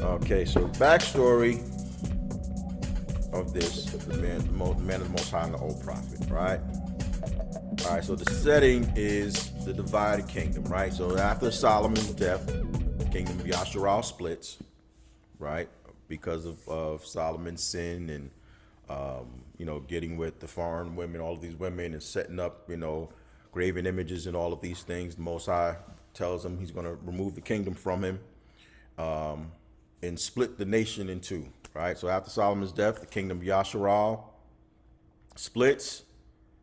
Okay, so backstory of this, the man of the Most High and the old prophet, right? All right, so the setting is the divided kingdom, right? So after Solomon's death, the kingdom of Yasharal splits, right? Because of Solomon's sin and, getting with the foreign women, all of these women, and setting up, graven images and all of these things. The Most High tells him he's going to remove the kingdom from him, and split the nation in two, right? So after Solomon's death, the kingdom of Yasharal splits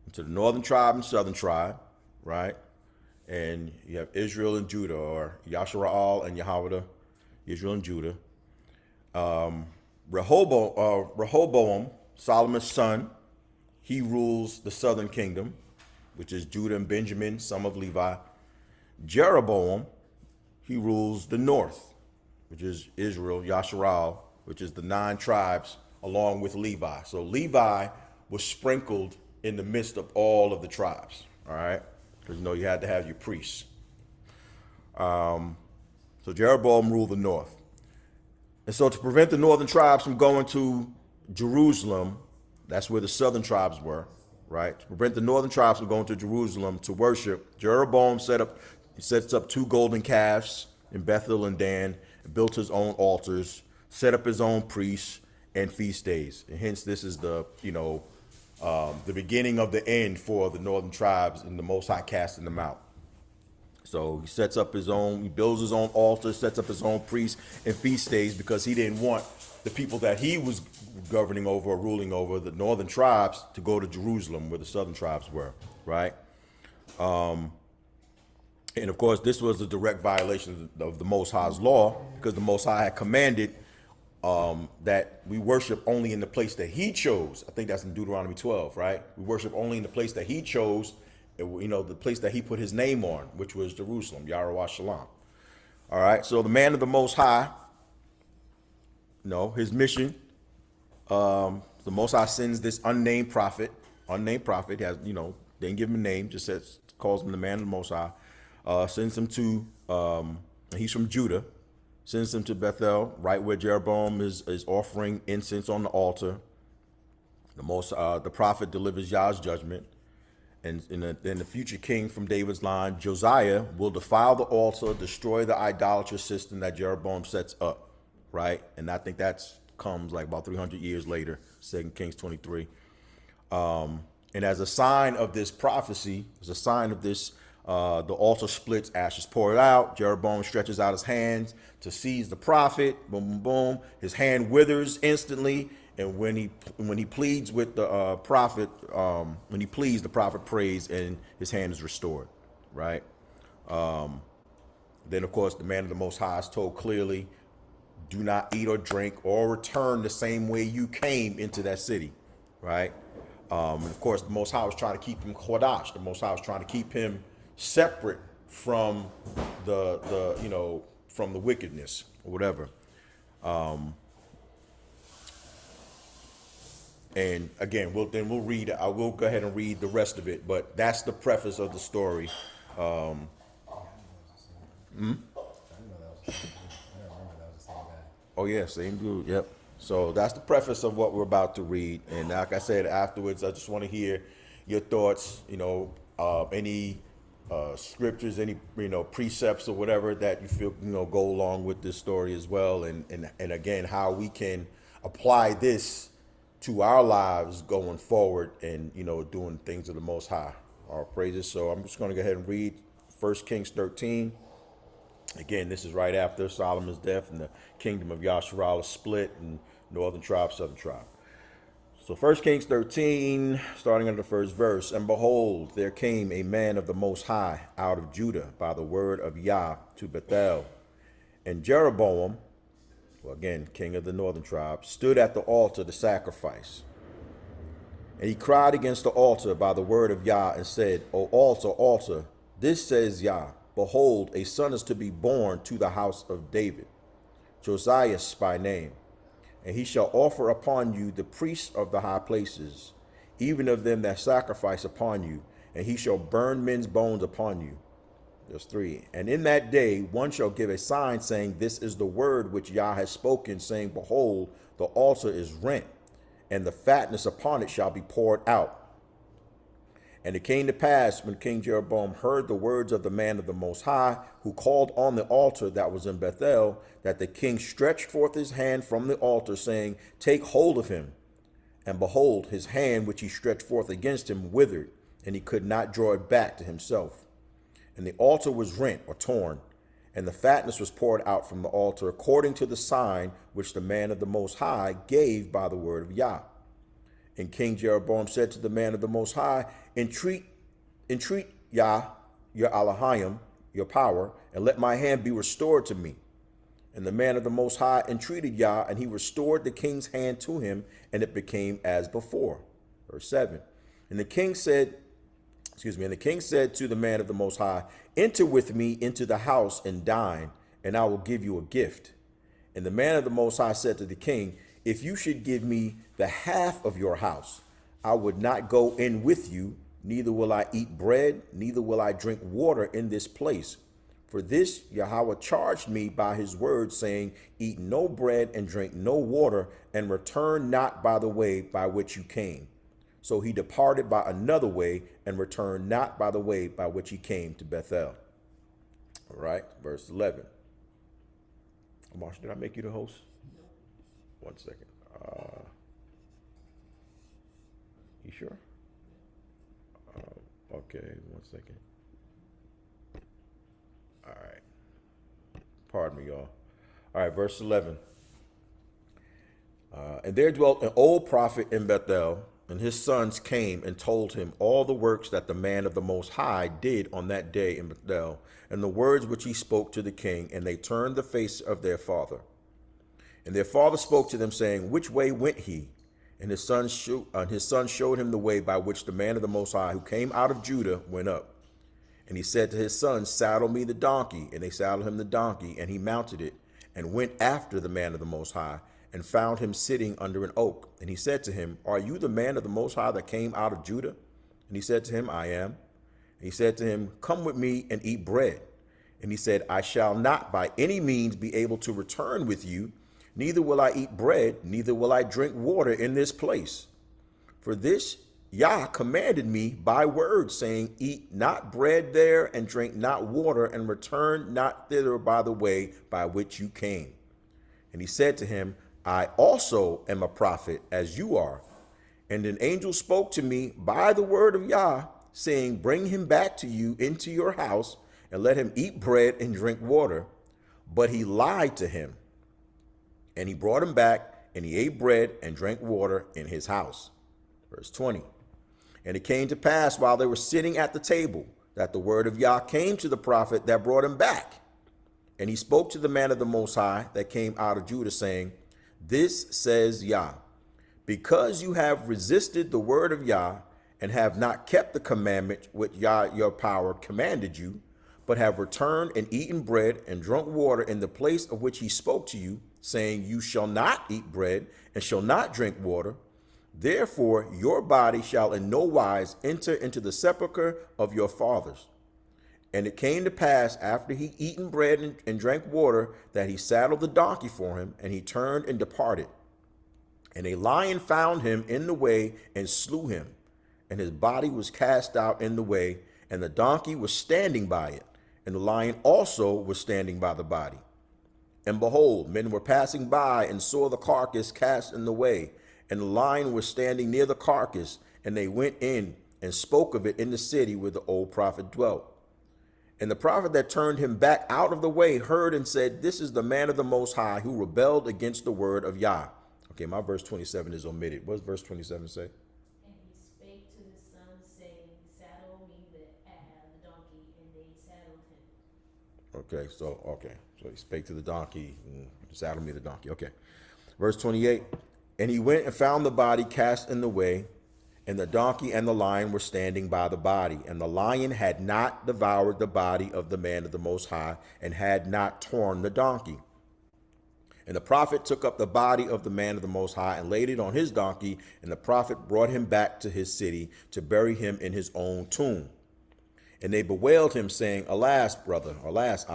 into the northern tribe and southern tribe, right? And you have Israel and Judah, or Yasharal and Yahweh, Israel and Judah. Rehoboam, Solomon's son, he rules the southern kingdom, which is Judah and Benjamin, some of Levi. Jeroboam, he rules the north, which is Israel, Yasharal, which is the 9 tribes, along with Levi. So Levi was sprinkled in the midst of all of the tribes, all right? Because, you had to have your priests. So Jeroboam ruled the north. And so to prevent the northern tribes from going to Jerusalem, that's where the southern tribes were, right? To prevent the northern tribes from going to Jerusalem to worship, Jeroboam sets up 2 golden calves in Bethel and Dan, built his own altars, set up his own priests and feast days. And hence this is the beginning of the end for the northern tribes, and the Most High casting them out. So he builds his own altar, sets up his own priests and feast days, because he didn't want the people that he was governing over or ruling over, the northern tribes, to go to Jerusalem where the southern tribes were, right? And of course, this was a direct violation of the Most High's law, because the Most High had commanded that we worship only in the place that he chose. I think that's in Deuteronomy 12, right? We worship only in the place that he chose, the place that he put his name on, which was Jerusalem, Yahweh Shalom. All right, so the man of the Most High, his mission, the Most High sends this unnamed prophet, has, didn't give him a name, just calls him the man of the Most High, sends him to, he's from Judah, sends him to Bethel, right where Jeroboam is offering incense on the altar. The prophet delivers Yah's judgment. And the future king from David's line, Josiah, will defile the altar, destroy the idolatrous system that Jeroboam sets up, right? And I think that comes like about 300 years later, 2 Kings 23. And as a sign of this prophecy, as a sign of this, the altar splits, ashes pour out. Jeroboam stretches out his hands to seize the prophet. Boom, boom, boom. His hand withers instantly. And when he pleads with the prophet, the prophet prays, and his hand is restored, right? Then, of course, the man of the Most High is told clearly, do not eat or drink or return the same way you came into that city, right? And of course, the Most High was trying to keep him Chodash. The Most High was trying to keep him separate from from the wickedness or whatever. And again, we'll read. I will go ahead and read the rest of it, but that's the preface of the story. Oh yeah, same dude. Yep. So that's the preface of what we're about to read. And like I said, afterwards, I just want to hear your thoughts. Any scriptures, any precepts or whatever that you feel go along with this story as well, and again how we can apply this to our lives going forward, and doing things of the Most High. Our praises. So I'm just going to go ahead and read 1 Kings 13. Again, this is right after Solomon's death, and the kingdom of Yasharal is split, and northern tribe, southern tribe. So 1 Kings 13, starting at the first verse. And behold, there came a man of the Most High out of Judah by the word of Yah to Bethel. And Jeroboam, again, king of the northern tribe, stood at the altar to sacrifice. And he cried against the altar by the word of Yah and said, O altar, altar, this says Yah, behold, a son is to be born to the house of David, Josiah by name. And he shall offer upon you the priests of the high places, even of them that sacrifice upon you, and he shall burn men's bones upon you. There's three. And in that day, one shall give a sign saying, this is the word which Yah has spoken, saying, behold, the altar is rent, and the fatness upon it shall be poured out. And it came to pass, when King Jeroboam heard the words of the man of the Most High, who called on the altar that was in Bethel, that the king stretched forth his hand from the altar, saying, take hold of him. And behold, his hand which he stretched forth against him withered, and he could not draw it back to himself. And the altar was rent or torn, and the fatness was poured out from the altar, according to the sign which the man of the Most High gave by the word of Yah. And King Jeroboam said to the man of the Most High, entreat Yah, your Elohim, your power, and let my hand be restored to me. And the man of the Most High entreated Yah, and he restored the king's hand to him, and it became as before. Verse 7. And the king said to the man of the Most High, enter with me into the house and dine, and I will give you a gift. And the man of the Most High said to the king, if you should give me the half of your house, I would not go in with you, neither will I eat bread, neither will I drink water in this place. For this Yahweh charged me by his word, saying, eat no bread and drink no water, and return not by the way by which you came. So he departed by another way and returned not by the way by which he came to Bethel. All right, verse 11. Marshall, did I make you the host? 1 second. You sure? Okay, 1 second. All right. Pardon me, y'all. All right, verse 11. And there dwelt an old prophet in Bethel, and his sons came and told him all the works that the man of the Most High did on that day in Bethel, and the words which he spoke to the king, and they turned the face of their father. And their father spoke to them, saying, which way went he? And his son showed him the way by which the man of the Most High, who came out of Judah, went up. And he said to his sons, saddle me the donkey. And they saddled him the donkey, and he mounted it, and went after the man of the Most High, and found him sitting under an oak. And he said to him, are you the man of the Most High that came out of Judah? And he said to him, I am. And he said to him, come with me and eat bread. And he said, I shall not by any means be able to return with you, neither will I eat bread, neither will I drink water in this place. For this Yah commanded me by word, saying, eat not bread there, and drink not water, and return not thither by the way by which you came. And he said to him, I also am a prophet, as you are. And an angel spoke to me by the word of Yah, saying, bring him back to you into your house, and let him eat bread and drink water. But he lied to him. And he brought him back, and he ate bread and drank water in his house. Verse 20. And it came to pass while they were sitting at the table, that the word of Yah came to the prophet that brought him back. And he spoke to the man of the Most High that came out of Judah, saying, this says Yah, because you have resisted the word of Yah, and have not kept the commandment which Yah your power commanded you, but have returned and eaten bread and drunk water in the place of which he spoke to you, saying, you shall not eat bread and shall not drink water. Therefore your body shall in no wise enter into the sepulchre of your fathers. And it came to pass, after he eaten bread and drank water, that he saddled the donkey for him, and he turned and departed. And a lion found him in the way and slew him, and his body was cast out in the way, and the donkey was standing by it, and the lion also was standing by the body. And behold, men were passing by and saw the carcass cast in the way, and the lion was standing near the carcass, and they went in and spoke of it in the city where the old prophet dwelt. And the prophet that turned him back out of the way heard and said, this is the man of the Most High who rebelled against the word of Yah. Okay, my verse 27 is omitted. What does verse 27 say? And he spake to his son, saying, saddle me the donkey, and they saddled him. Okay, so he spake to the donkey, and saddle me the donkey. Okay. Verse 28, and he went and found the body cast in the way, and the donkey and the lion were standing by the body. And the lion had not devoured the body of the man of the Most High, and had not torn the donkey. And the prophet took up the body of the man of the Most High and laid it on his donkey, and the prophet brought him back to his city to bury him in his own tomb. And they bewailed him, saying, Alas, brother, alas,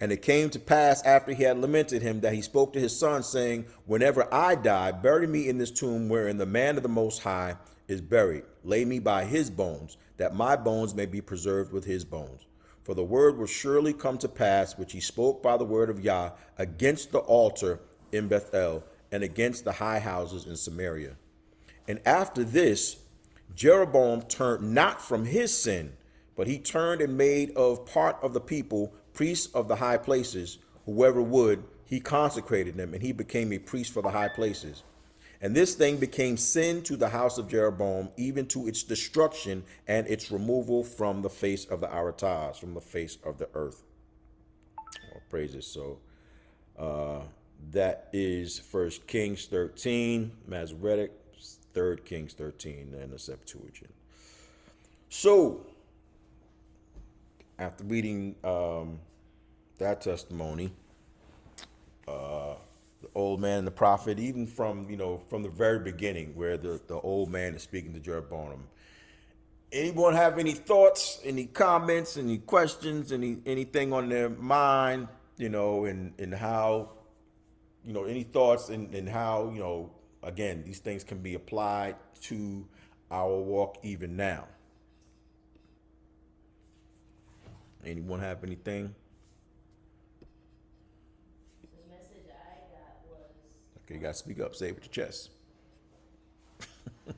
and it came to pass after he had lamented him that he spoke to his son, saying, Whenever I die, bury me in this tomb wherein the man of the Most High is buried. Lay me by his bones, that my bones may be preserved with his bones. For the word will surely come to pass, which he spoke by the word of Yah, against the altar in Bethel, and against the high houses in Samaria. And after this, Jeroboam turned not from his sin, but he turned and made of part of the people priests of the high places. Whoever would, he consecrated them, and he became a priest for the high places. And this thing became sin to the house of Jeroboam, even to its destruction and its removal from the face of the Aratas, from the face of the earth. Oh, praises. So that is 1 Kings 13, Masoretic, 3 Kings 13, and the Septuagint. So, after reading that testimony, the old man and the prophet, even from the very beginning, where the old man is speaking to Jeroboam. Anyone have any thoughts, any comments, any questions, anything on their mind, and how, any thoughts and how, again, these things can be applied to our walk even now. Anyone have anything? The message I got was, Okay, you gotta speak up. Say it with your chest. no,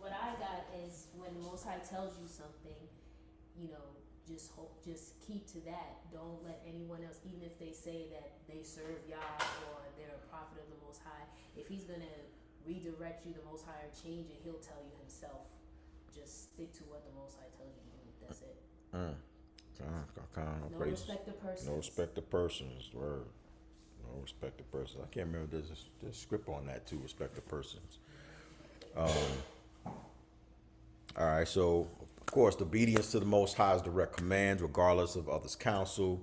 what I got is when the Most High tells you something, just keep to that. Don't let anyone else, even if they say that they serve Yah or they're a prophet of the Most High, if he's gonna redirect you, the Most High, or change it, he'll tell you himself. Just stick to what the Most High tells you to do. That's it. No respect of persons. No respect of persons. Word. No respect of persons. I can't remember. There's a script on that too. Respect of persons. All right. So, of course, the obedience to the Most High's direct commands, regardless of others' counsel.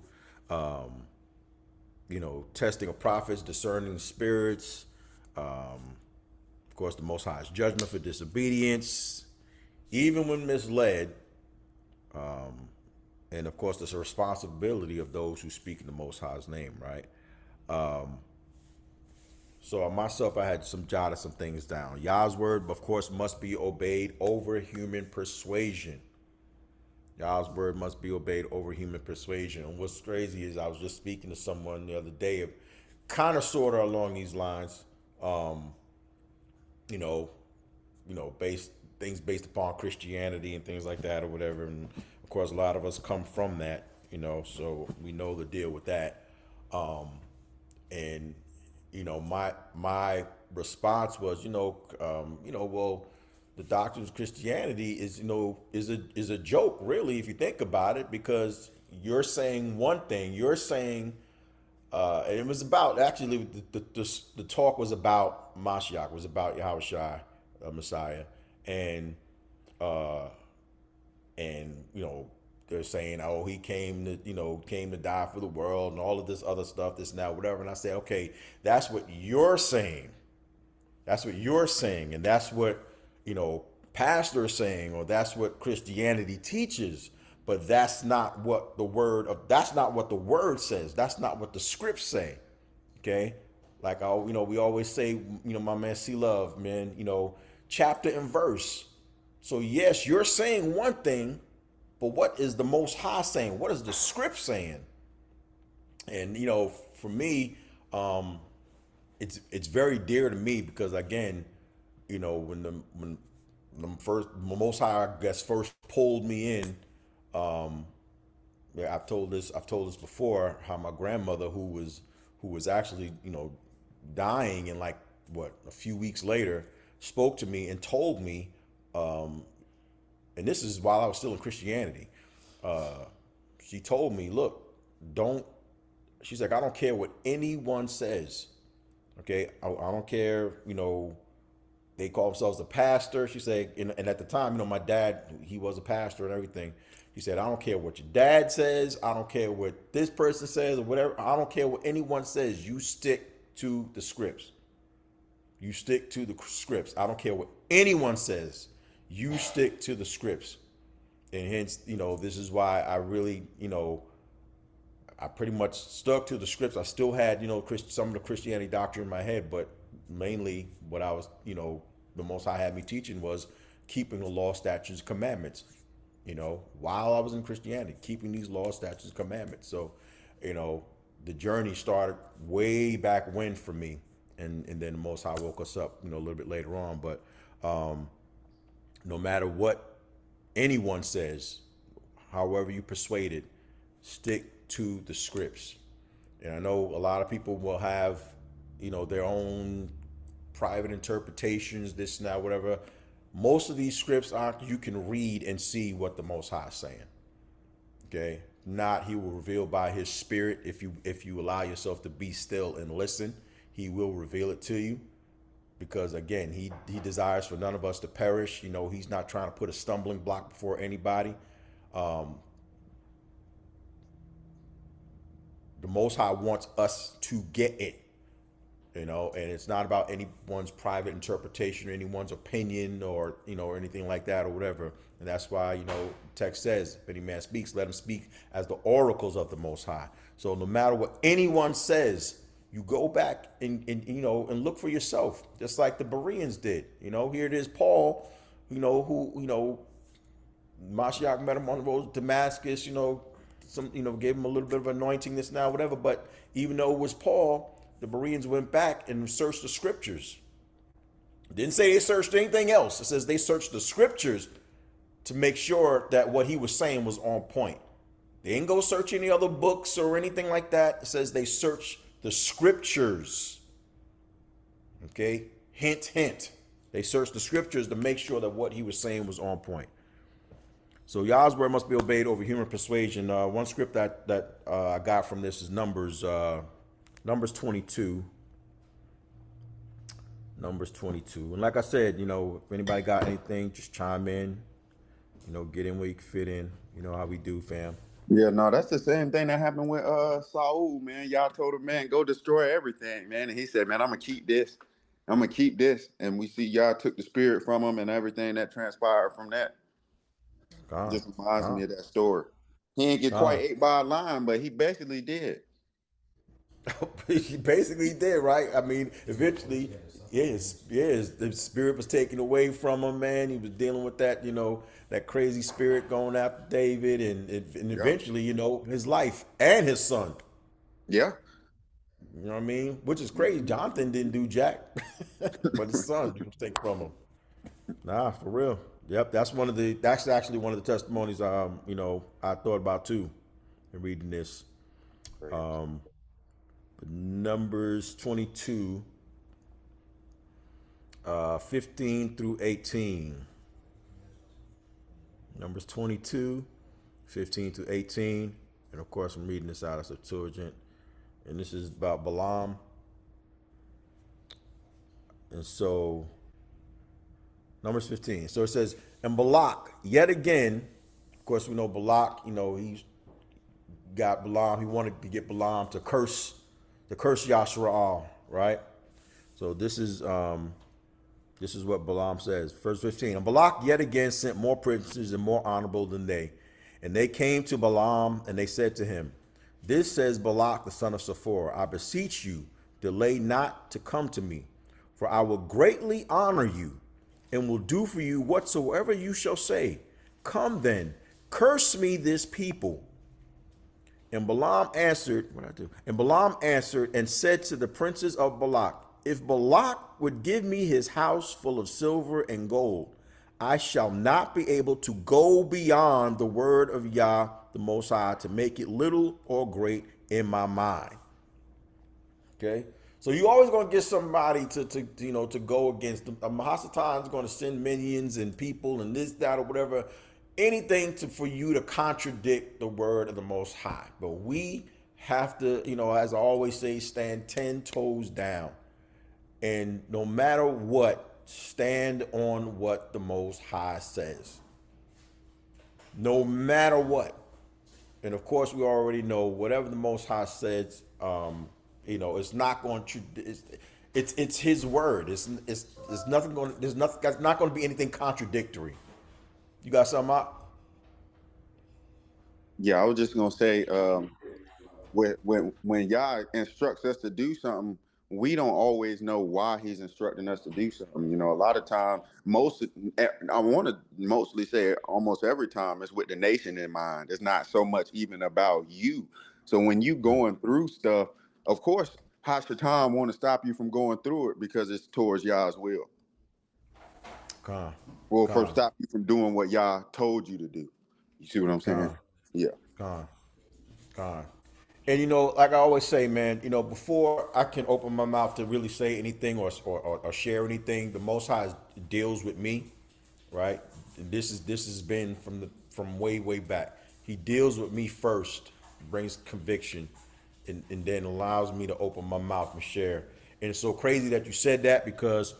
Testing of prophets, discerning spirits. Of course, the Most High's judgment for disobedience, even when misled. And of course, there's a responsibility of those who speak in the Most High's name, right? So myself, I had jotted some things down. Yah's word, of course, must be obeyed over human persuasion. Yah's word must be obeyed over human persuasion. And what's crazy is I was just speaking to someone the other day, kind of sort of along these lines, based upon Christianity and things like that or whatever. And of course, a lot of us come from that, so we know the deal with that. My response was, well, the doctrine of Christianity is a joke, really, if you think about it, because you're saying one thing. You're saying, and it was about, actually, the talk was about Mashiach, was about Yahushua, Messiah, and they're saying, oh, he came to die for the world and all of this other stuff, this and that, whatever. And I say, okay, that's what you're saying. That's what you're saying. And that's what, pastors saying, or that's what Christianity teaches. But that's not what the word says. That's not what the scripts say. Okay. Like, we always say, my man, C Love, man, chapter and verse. So yes, you're saying one thing, but what is the Most High saying? What is the script saying? And for me, it's very dear to me because, again, when the Most High, I guess, first pulled me in, I've told this before, how my grandmother, who was actually dying, and a few weeks later, spoke to me and told me. And this is while I was still in Christianity. She told me, look, she's like, I don't care what anyone says. Okay. I don't care, they call themselves a pastor. She said, and at the time, my dad, he was a pastor and everything. He said, I don't care what your dad says. I don't care what this person says or whatever. I don't care what anyone says. You stick to the scripts. You stick to the scripts. I don't care what anyone says. you stick to the scripts. And hence, this is why I really, I pretty much stuck to the scripts. I still had, some of the Christianity doctrine in my head, but mainly what I was, the Most High had me teaching was keeping the law, statutes, commandments. While I was in Christianity, keeping these law, statutes, commandments. So, the journey started way back when for me, and then the Most High woke us up, a little bit later on. But no matter what anyone says, however you persuaded, stick to the scripts. And I know a lot of people will have, their own private interpretations, this and that, whatever. Most of these scripts you can read and see what the Most High is saying. Okay, not He will reveal by His Spirit. If you allow yourself to be still and listen, He will reveal it to you. Because again, he desires for none of us to perish. He's not trying to put a stumbling block before anybody. The Most High wants us to get it, and it's not about anyone's private interpretation or anyone's opinion or or anything like that or whatever. And that's why text says, if any man speaks, let him speak as the oracles of the Most High. So no matter what anyone says, you go back and look for yourself, just like the Bereans did. Here it is, Paul, who Mashiach met him on the road to Damascus. Gave him a little bit of anointing, this now, whatever. But even though it was Paul, the Bereans went back and searched the scriptures. It didn't say they searched anything else. It says they searched the scriptures to make sure that what he was saying was on point. They didn't go search any other books or anything like that. It says they searched the scriptures. Okay, hint, hint. They searched the scriptures to make sure that what he was saying was on point. So Yah's word must be obeyed over human persuasion. One script that I got from this is Numbers 22. Numbers 22. And like I said, if anybody got anything, just chime in. Get in where you can fit in. You know how we do, fam. Yeah, no, that's the same thing that happened with Saul, man. Y'all told him, man, go destroy everything, man. And he said, man, I'm gonna keep this. I'm gonna keep this. And we see y'all took the spirit from him and everything that transpired from that. Just reminds me of that story. He didn't get quite ate by a lion, but he basically did. He basically did, right? I mean, eventually, the spirit was taken away from him, man. He was dealing with that, that crazy spirit going after David, and eventually, his life and his son. Yeah. You know what I mean? Which is crazy. Jonathan didn't do jack, but his son was taken from him. Nah, for real. Yep, that's actually one of the testimonies I thought about too in reading this. Numbers 22, 15 through 18. Numbers 22, 15 through 18. And of course, I'm reading this out of Septuagint. And this is about Balaam. And so, Numbers 15. So it says, and Balak, yet again, of course, we know Balak, he's got Balaam. He wanted to get Balaam to curse Yasharal, right? So this is what Balaam says. Verse 15. And Balak yet again sent more princes and more honorable than they. And they came to Balaam and they said to him, this says Balak the son of Sephora, I beseech you, delay not to come to me, for I will greatly honor you and will do for you whatsoever you shall say. Come then, curse me this people. And Balaam answered, And Balaam answered and said to the princes of Balak, if Balak would give me his house full of silver and gold, I shall not be able to go beyond the word of Yah, the Most High, to make it little or great in my mind. Okay? So you always going to get somebody to go against them. Mahasatan is going to send minions and people and this, that, or whatever, anything for you to contradict the word of the Most High. But we have to, as I always say, stand 10 toes down. And no matter what, stand on what the Most High says. No matter what. And of course, we already know whatever the Most High says, it's not going to, it's his word. It's nothing going. There's nothing. There's not going to be anything contradictory. You got something up? Yeah, I was just gonna say, when Yah instructs us to do something, we don't always know why He's instructing us to do something. You know, a lot of time, I want to mostly say almost every time, it's with the nation in mind. It's not so much even about you. So when you going through stuff, of course, Hashatan want to stop you from going through it because it's towards Yah's will. Con, Well, first con, stop you from doing what Yah told you to do. You see what I'm saying? con, Yeah. con, con. And you know, like I always say, man, you know, before I can open my mouth to really say anything or share anything, the Most High deals with me, right? And this has been from way back. He deals with me first, brings conviction, and then allows me to open my mouth and share. And it's so crazy that you said that because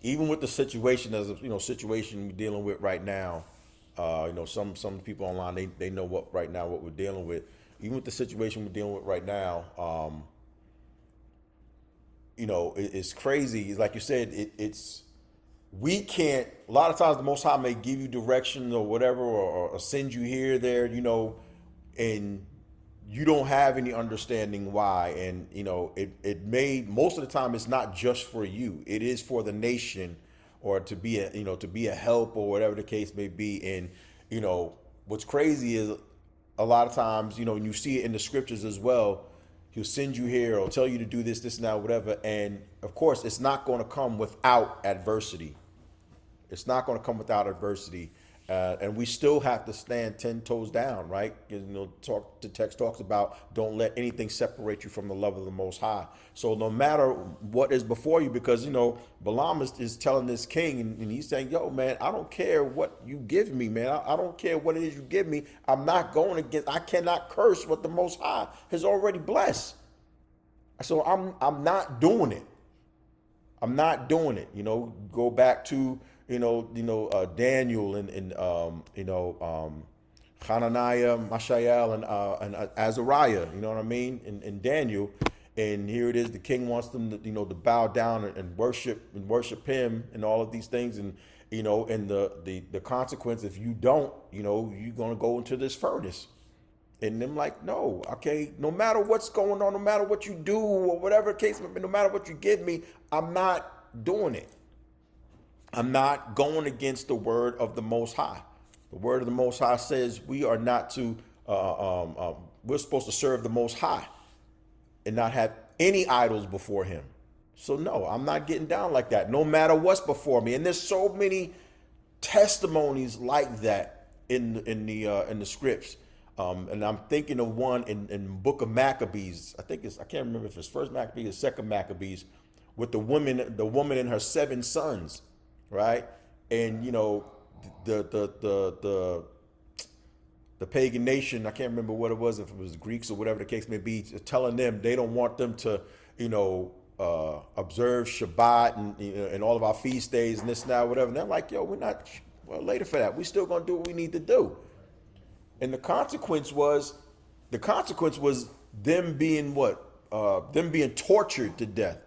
even with the situation as a situation we're dealing with right now, some people online they know what right now what we're dealing with. Even with the situation we're dealing with right now, it's crazy. It's like you said, it's we can't. A lot of times, the Most High may give you direction or whatever, or send you here, there, and you don't have any understanding why. And it may most of the time it's not just for you. It is for the nation, or to be a help or whatever the case may be. And what's crazy is a lot of times and you see it in the scriptures as well. He'll send you here or tell you to do this, now, whatever. And of course, it's not going to come without adversity. It's not going to come without adversity. And we still have to stand 10 toes down, right? The text talks about don't let anything separate you from the love of the Most High. So no matter what is before you, because, Balaam is telling this king, and he's saying, yo, man, I don't care what you give me, man. I don't care what it is you give me. I'm not going against, I cannot curse what the Most High has already blessed. So I'm not doing it. I'm not doing it. Go back to Daniel and Hananiah, Mishael, and Azariah. You know what I mean? And Daniel, and here it is. The king wants them to bow down and worship him and all of these things. And and the consequence if you don't, you're gonna go into this furnace. And them like, no, okay, no matter what's going on, no matter what you do or whatever the case may be, no matter what you give me, I'm not doing it. I'm not going against the word of the Most High. The word of the Most High says we are not to, we're supposed to serve the Most High and not have any idols before him. So no, I'm not getting down like that, no matter what's before me. And there's so many testimonies like that in the scripts. And I'm thinking of one in Book of Maccabees. I can't remember if it's First Maccabees or Second Maccabees, with the woman and her 7 sons, right? And the pagan nation, I can't remember what it was, if it was Greeks or whatever the case may be, telling them they don't want them to observe Shabbat and all of our feast days and this and that, whatever. And they're like, yo, we're not later for that. We still gonna do what we need to do. And the consequence was them being them being tortured to death.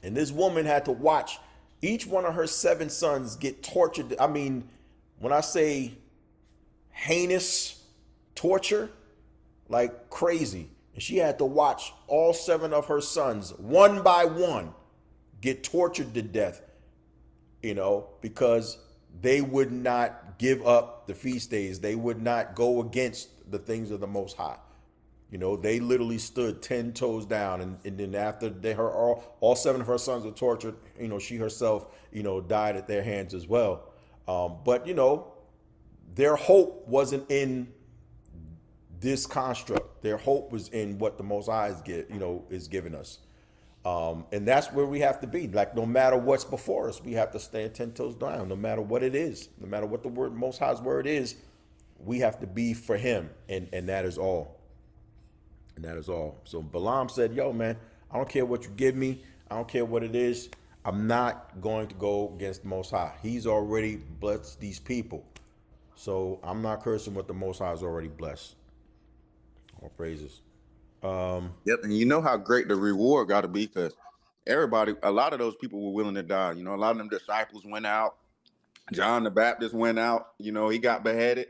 And this woman had to watch each one of her 7 sons get tortured. I mean, when I say heinous torture, like crazy. And she had to watch all 7 of her sons, one by one, get tortured to death, because they would not give up the feast days. They would not go against the things of the Most High. They literally stood 10 toes down. And then after all 7 of her sons were tortured, she herself, died at their hands as well. But their hope wasn't in this construct. Their hope was in what the Most High is giving us. And that's where we have to be. Like, no matter what's before us, we have to stand 10 toes down, no matter what it is, no matter what the Most High's word is, we have to be for him. And that is all. And that is all. So Balaam said, yo, man, I don't care what you give me. I don't care what it is. I'm not going to go against the Most High. He's already blessed these people. So I'm not cursing what the Most High has already blessed. All praises. Yep, and you know how great the reward got to be because a lot of those people were willing to die. You know, a lot of them disciples went out. John the Baptist went out. You know, he got beheaded.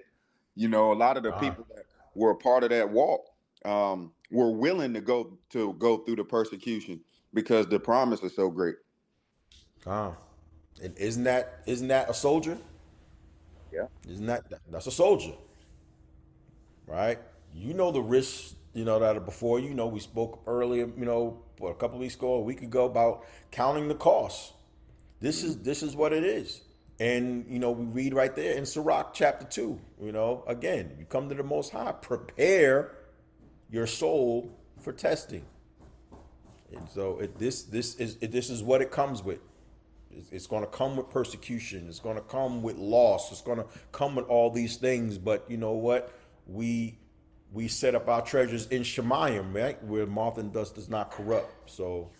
You know, a lot of the Uh, people that were a part of that walk were willing to go through the persecution because the promise is so great. uh. And isn't that a soldier? Yeah. Isn't that's a soldier, right? You know the risks, that are before you. We spoke earlier, a couple of weeks ago, a week ago, about counting the costs. This is what it is. And we read right there in Sirach chapter 2, again, you come to the Most High, prepare your soul for testing. And so this is what it comes with. It's going to come with persecution. It's going to come with loss. It's going to come with all these things. But you know what? We set up our treasures in Shemayim, right, where moth and dust does not corrupt. So,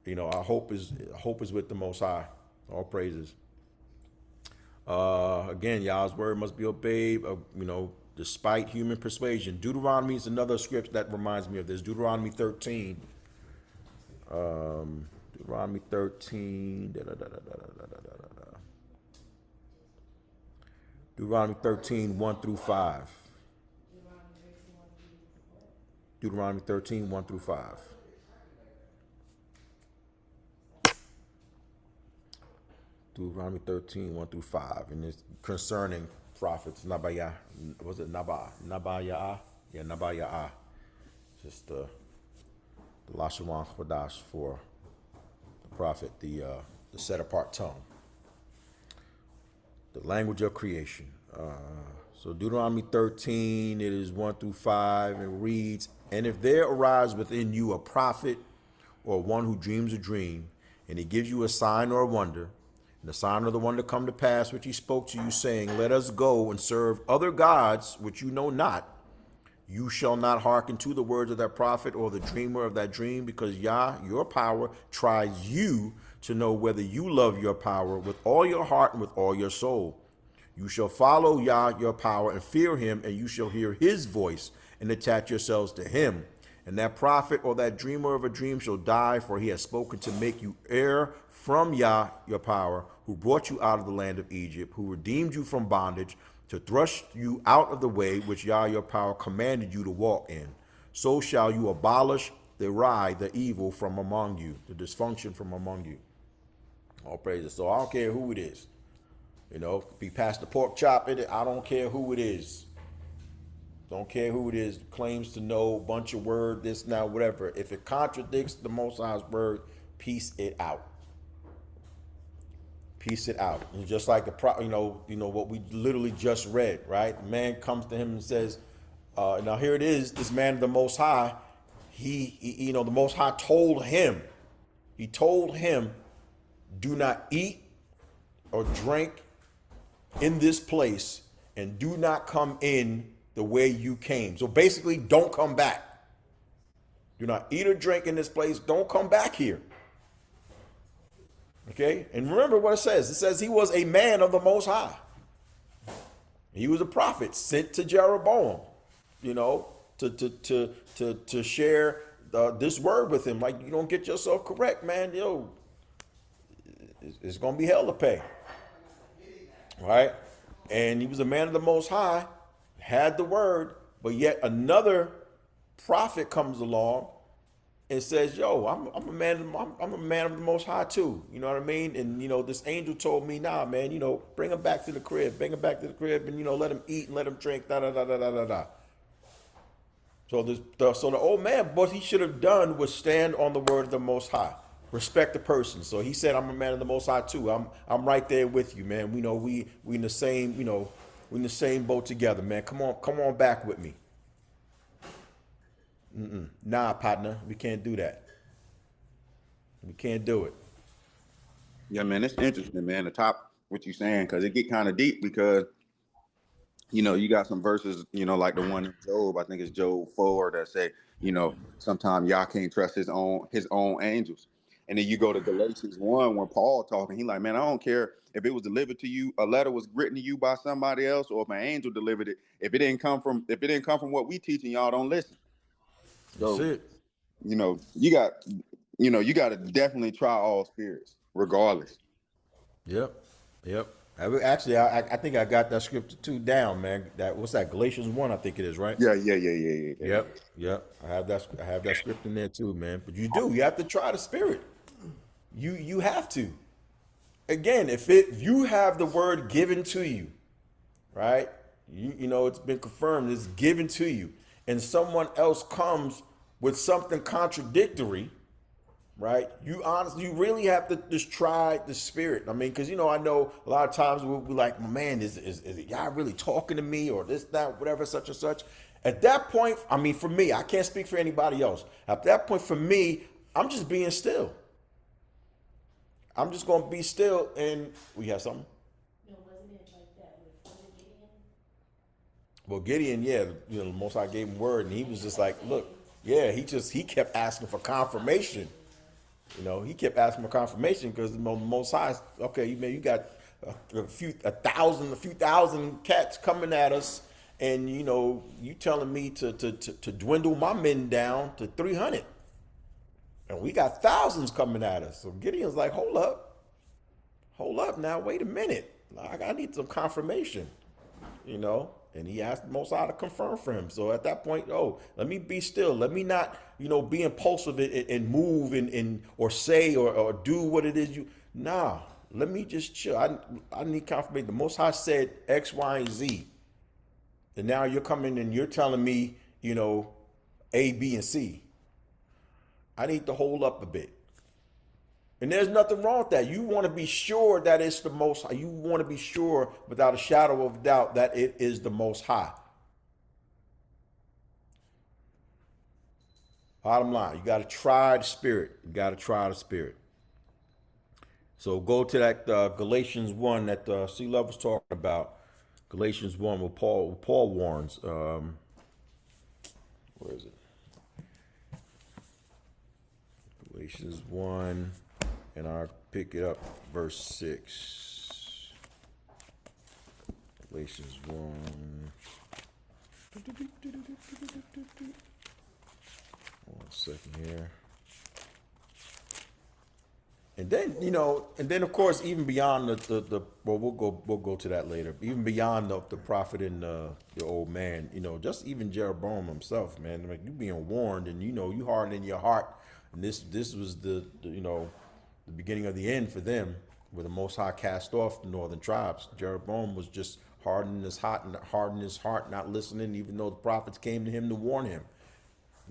our hope is with the Most High. All praises. Again, Yah's word must be obeyed. Despite human persuasion. Deuteronomy is another script that reminds me of this. Deuteronomy 13. Deuteronomy 13. Deuteronomy 13, 1 through 5. Deuteronomy 13, 1 through 5. Deuteronomy 13, 1 through 5. And it's concerning prophets. Nabayah. Was it Nabah? Nabayah? Yeah, Nabayah. Just the Lashawan Chodash for the prophet, the set apart tongue. The language of creation. So Deuteronomy 13, it is 1 through 5, and reads, "And if there arise within you a prophet or one who dreams a dream, and he gives you a sign or a wonder, and the sign or the wonder come to pass which he spoke to you, saying, Let us go and serve other gods which you know not, you shall not hearken to the words of that prophet or the dreamer of that dream, because Yah, your power, tries you to know whether you love your power with all your heart and with all your soul. You shall follow Yah, your power, and fear him, and you shall hear his voice and attach yourselves to him. And that prophet or that dreamer of a dream shall die, for he has spoken to make you heir from Yah, your power, who brought you out of the land of Egypt, who redeemed you from bondage, to thrust you out of the way which Yah, your power, commanded you to walk in. So shall you abolish the evil from among you, the dysfunction from among you." All praises. So I don't care who it is. Be past the pork chop in it. I don't care who it is. Don't care who it is. Claims to know a bunch of word, this, now, whatever. If it contradicts the Most High's word, piece it out. Piece it out. And just like what we literally just read, right? The man comes to him and says, now here it is, this man of the Most High, the Most High told him, do not eat or drink in this place, and do not come in the way you came. So basically, don't come back. Do not eat or drink in this place. Don't come back here. Okay? And remember what it says. It says he was a man of the Most High. He was a prophet sent to Jeroboam, to share this word with him. Like, you don't get yourself correct, man. It's going to be hell to pay. Right? And he was a man of the Most High, had the word, but yet another prophet comes along and says, "Yo, I'm a man. I'm a man of the Most High too." You know what I mean? And this angel told me, "Nah, man. Bring him back to the crib. Bring him back to the crib, and let him eat and let him drink." Da da da da da da da. So the old man, what he should have done was stand on the word of the Most High, respect the person. So he said, "I'm a man of the Most High too. I'm right there with you, man. We in the same we in the same boat together, man. Come on back with me." Nah, partner, we can't do that. We can't do it. Yeah, man, it's interesting, man. The top what you saying, because it get kind of deep because you got some verses, like the one in Job, I think it's Job 4, that say, sometimes Yah can't trust his own angels. And then you go to Galatians 1 when Paul talking, he like, man, I don't care if it was delivered to you, a letter was written to you by somebody else, or if an angel delivered it. If it didn't come from what we teaching, y'all don't listen. That's So, it. you know, you got to definitely try all spirits, regardless. Yep. Yep. Actually, I think I got that scripture too down, man. That what's that? Galatians 1, I think it is, right? Yeah, yeah, yeah, yeah, yeah, yeah, Yep. yeah. Yep. I have that script in there too, man. But you do. You have to try the spirit. You have to. Again, if you have the word given to you, right? You know it's been confirmed, it's given to you, and someone else comes with something contradictory, right? You really have to just try the spirit. I mean, because I know a lot of times we'll be like, man, is y'all really talking to me, or this, that, whatever, such and such. At that point, I mean, for me, I can't speak for anybody else. At that point, for me, I'm just being still. I'm just gonna be still, and we have something. No, wasn't it like that with Gideon? Well, Gideon, yeah, the Most High gave him word, and he was just like, look, yeah, he kept asking for confirmation. He kept asking for confirmation because the Most High, okay, you got a few thousand cats coming at us, and you telling me to dwindle my men down to 300, and we got thousands coming at us. So Gideon's like, hold up, now, wait a minute, like I need some confirmation, and he asked the Most High to confirm for him. So at that point, let me be still. Let me not, be impulsive and move and or say or do what it is you. Nah, let me just chill. I need confirmation. The Most High said X, Y, and Z, and now you're coming and you're telling me, A, B, and C. I need to hold up a bit. And there's nothing wrong with that. You want to be sure that it's the Most High. You want to be sure without a shadow of doubt that it is the Most High. Bottom line, you got to try the spirit. You got to try the spirit. So go to that Galatians 1 that C Love was talking about. Galatians 1 where Paul warns. Where is it? Galatians 1. And I'll pick it up, verse 6. Galatians 1. One second here. And then of course, even beyond well, we'll go to that later. Even beyond the prophet and the old man, just even Jeroboam himself, man. Like, you being warned, and you harden in your heart, and this was the beginning of the end for them, where the Most High cast off the northern tribes. Jeroboam was just hardening his heart, not listening, even though the prophets came to him to warn him.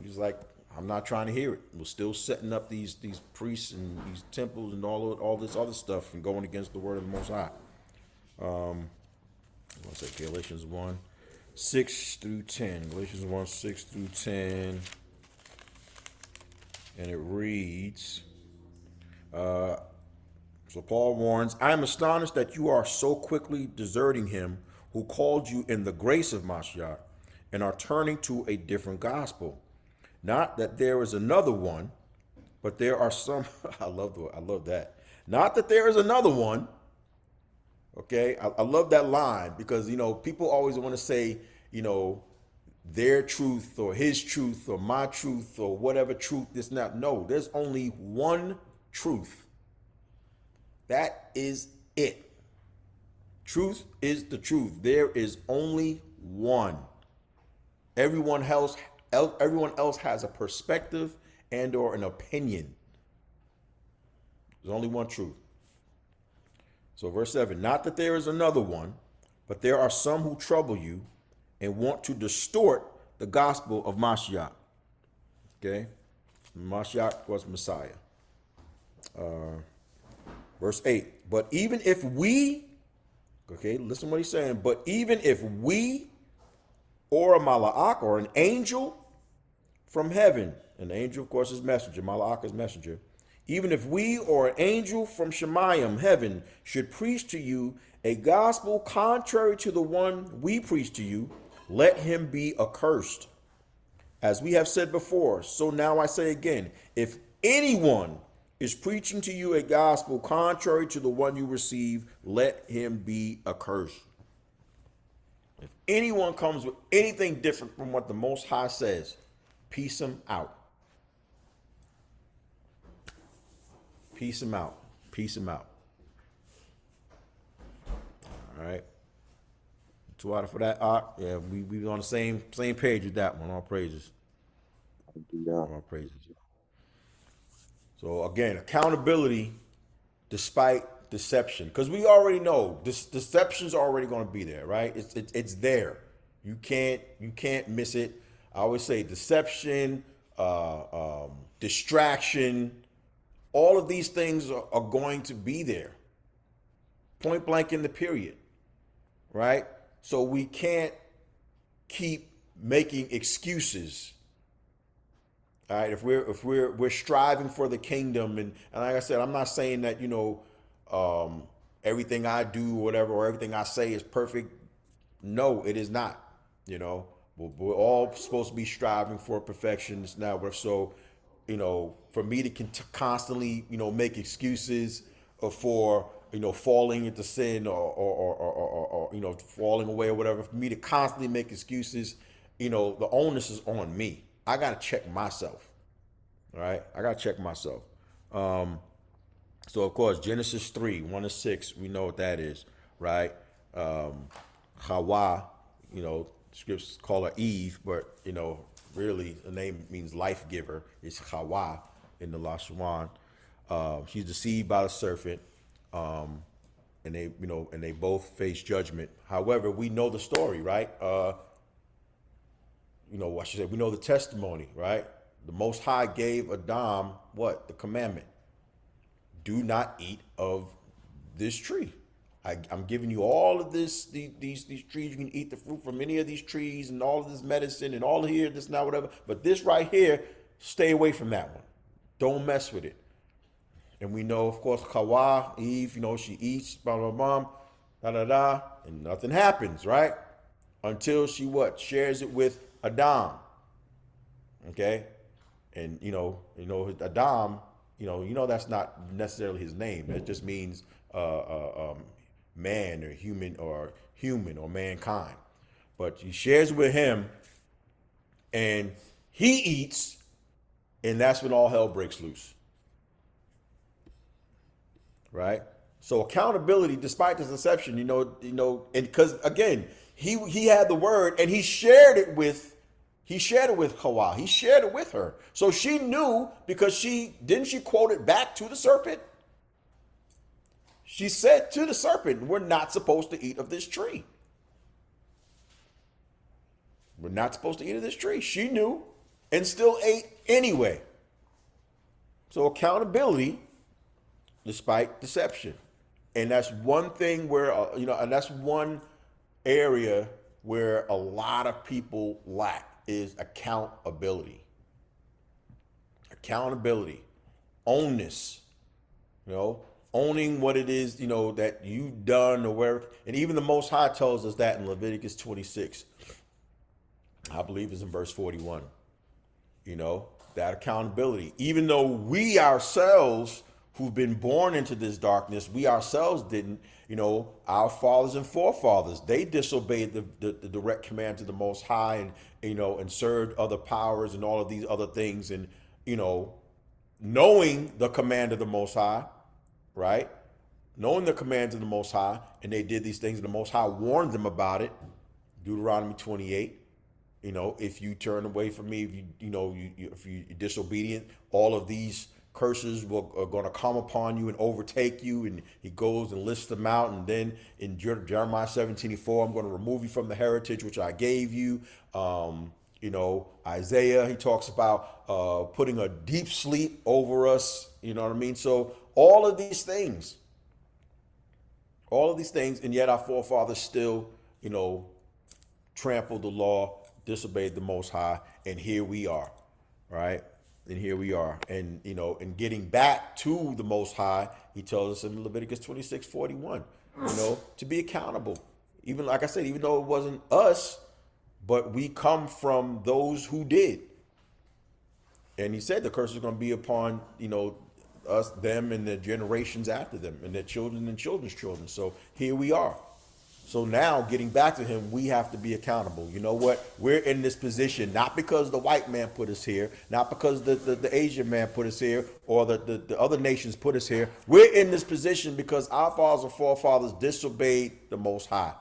He was like, I'm not trying to hear it. We're still setting up these priests and these temples and all this other stuff and going against the word of the Most High. What's that? Galatians 1, 6 through 10. Galatians 1, 6 through 10. And it reads, so Paul warns, I am astonished that you are so quickly deserting him who called you in the grace of Mashiach and are turning to a different gospel. Not that there is another one, but there are some. I love that. Not that there is another one. Okay, I love that line because people always want to say their truth or his truth or my truth or whatever truth this not. No, there's only one truth. That is it. Truth is the truth. There is only one. Everyone else has a perspective and or an opinion. There's only one truth. So verse 7, not that there is another one, but there are some who trouble you and want to distort the gospel of Mashiach. Okay? Mashiach was Messiah. Verse 8, but even if we, okay, listen to what he's saying, but even if we or a mala'ach or an angel from heaven, an angel, of course, is messenger, mala'ach is messenger, even if we or an angel from Shemayim, heaven, should preach to you a gospel contrary to the one we preach to you, let him be accursed. As we have said before, so now I say again, if anyone is preaching to you a gospel contrary to the one you receive, let him be accursed. If anyone comes with anything different from what the Most High says, Peace them out. Peace them out. Peace them out. All right. 2 out for that. Yeah, we on the same page with that one. All praises. All praises. So again, accountability despite deception, because we already know this deception's already going to be there, right? It's there. You can't miss it. I always say deception, distraction, all of these things are going to be there. Point blank in the period, right? So we can't keep making excuses. All right, if we're striving for the kingdom, and like I said, I'm not saying that everything I do or whatever, or everything I say is perfect. No, it is not. We're all supposed to be striving for perfection. Now, so for me to constantly make excuses for falling into sin or falling away or whatever, for me to constantly make excuses, the onus is on me. I got to check myself. All right. I got to check myself. So of course, Genesis 3:1-6, we know what that is, right? Hawa, scriptures call her Eve, but really the name means life giver. It's Hawa in the Lashawan. She's deceived by the serpent. And they both face judgment. However, we know the story, right? What she said, we know the testimony, right? The Most High gave Adam what? The commandment. Do not eat of this tree. I'm giving you all of these trees. You can eat the fruit from any of these trees and all of this medicine and all here, this, now, whatever. But this right here, stay away from that one. Don't mess with it. And we know, of course, Hawa, Eve, she eats, blah, blah, blah, da, da, da, and nothing happens, right? Until she shares it with Adam. Okay? And, Adam, that's not necessarily his name. That just means man or human or mankind. But she shares it with him, and he eats, and that's when all hell breaks loose. Right? So accountability, despite this deception, and because again, he had the word and he shared it with Hawa. He shared it with her. So she knew, because she quote it back to the serpent. She said to the serpent, we're not supposed to eat of this tree. We're not supposed to eat of this tree. She knew and still ate anyway. So accountability despite deception. And that's one thing where, and that's one area where a lot of people lack, is accountability. Accountability. Ownness. Owning what it is, that you've done or where. And even the Most High tells us that in Leviticus 26. I believe it's in verse 41. That accountability. Even though we ourselves who've been born into this darkness, we ourselves didn't, our fathers and forefathers, they disobeyed the direct command to the Most High, and served other powers and all of these other things. And, knowing the command of the Most High, right? Knowing the command of the Most High, and they did these things, and the Most High warned them about it. Deuteronomy 28. If you turn away from me, if you're disobedient, all of these curses are going to come upon you and overtake you. And he goes and lists them out. And then in Jeremiah 17:4, I'm going to remove you from the heritage which I gave you. Isaiah, he talks about putting a deep sleep over us. You know what I mean? So all of these things, and yet our forefathers still, trampled the law, disobeyed the Most High, and here we are, right? And here we are. And, and getting back to the Most High, he tells us in Leviticus 26:41, to be accountable. Even, like I said, even though it wasn't us, but we come from those who did. And he said the curse is going to be upon, us, them, and the generations after them, and their children and children's children. So here we are. So now, getting back to him, we have to be accountable. You know what? We're in this position not because the white man put us here, not because the Asian man put us here, or the other nations put us here. We're in this position because our fathers and forefathers disobeyed the Most High.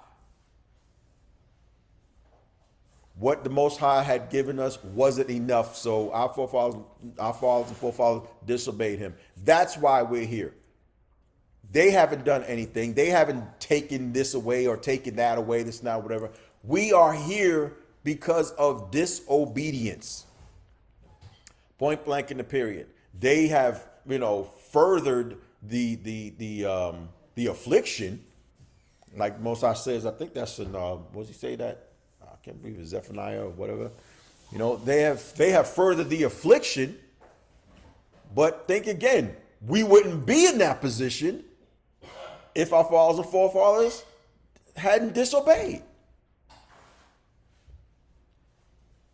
What the Most High had given us wasn't enough, so our fathers and forefathers disobeyed him. That's why we're here. They haven't done anything. They haven't taken this away or taken that away, this now, whatever. We are here because of disobedience. Point blank in the period. They have, furthered the affliction, like Moses says. I think that's in does he say that? I can't believe it's Zephaniah or whatever. They have furthered the affliction. But think again, we wouldn't be in that position if our fathers and forefathers hadn't disobeyed.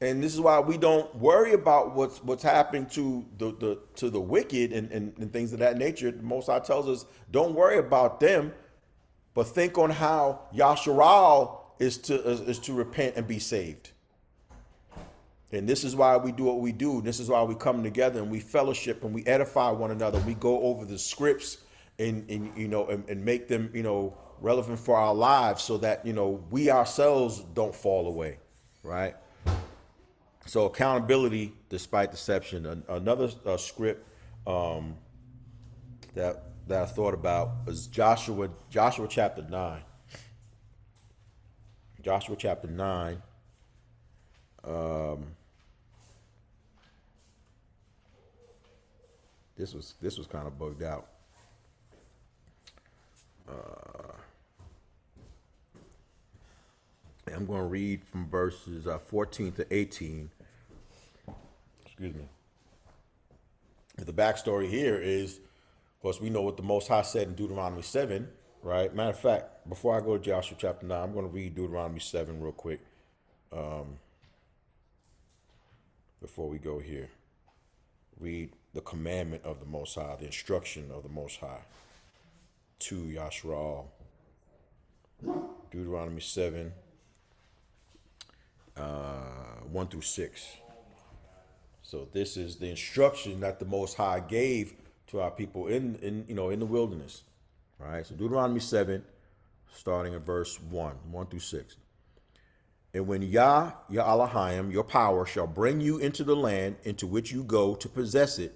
And this is why we don't worry about what's happening to the wicked and things of that nature. The Most High tells us, don't worry about them, but think on how Yasharal is to repent and be saved. And this is why we do what we do. This is why we come together and we fellowship and we edify one another. We go over the scripts and make them relevant for our lives, so that we ourselves don't fall away, right? So accountability despite deception. Another script that I thought about was Joshua chapter 9. Joshua chapter 9. This was kind of bugged out. I'm going to read from verses 14 to 18. Excuse me. The backstory here is, of course, we know what the Most High said in Deuteronomy 7, right? Matter of fact, before I go to Joshua chapter 9, I'm going to read Deuteronomy 7 real quick before we go here. Read the commandment of the Most High, the instruction of the Most High to Yasharal. Deuteronomy 7, 1 through 6. So this is the instruction that the Most High gave to our people in the wilderness. All right. So Deuteronomy 7, starting at verse 1 through 6. And when Yah, your Elohim, your power, shall bring you into the land into which you go to possess it,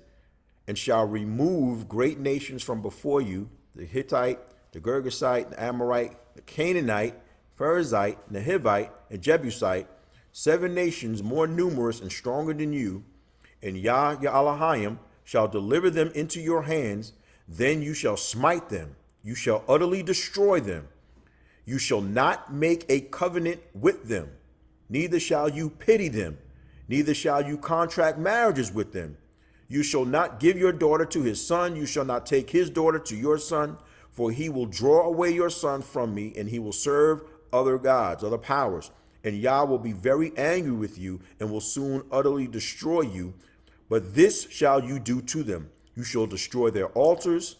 and shall remove great nations from before you, the Hittite, the Girgashite, the Amorite, the Canaanite, Perizzite, the Hivite, and Jebusite, 7 nations more numerous and stronger than you, and Yah, your Elohim, shall deliver them into your hands. Then you shall smite them. You shall utterly destroy them. You shall not make a covenant with them, neither shall you pity them, neither shall you contract marriages with them. You shall not give your daughter to his son. You shall not take his daughter to your son, for he will draw away your son from me, and he will serve other gods, other powers. And Yah will be very angry with you and will soon utterly destroy you. But this shall you do to them. You shall destroy their altars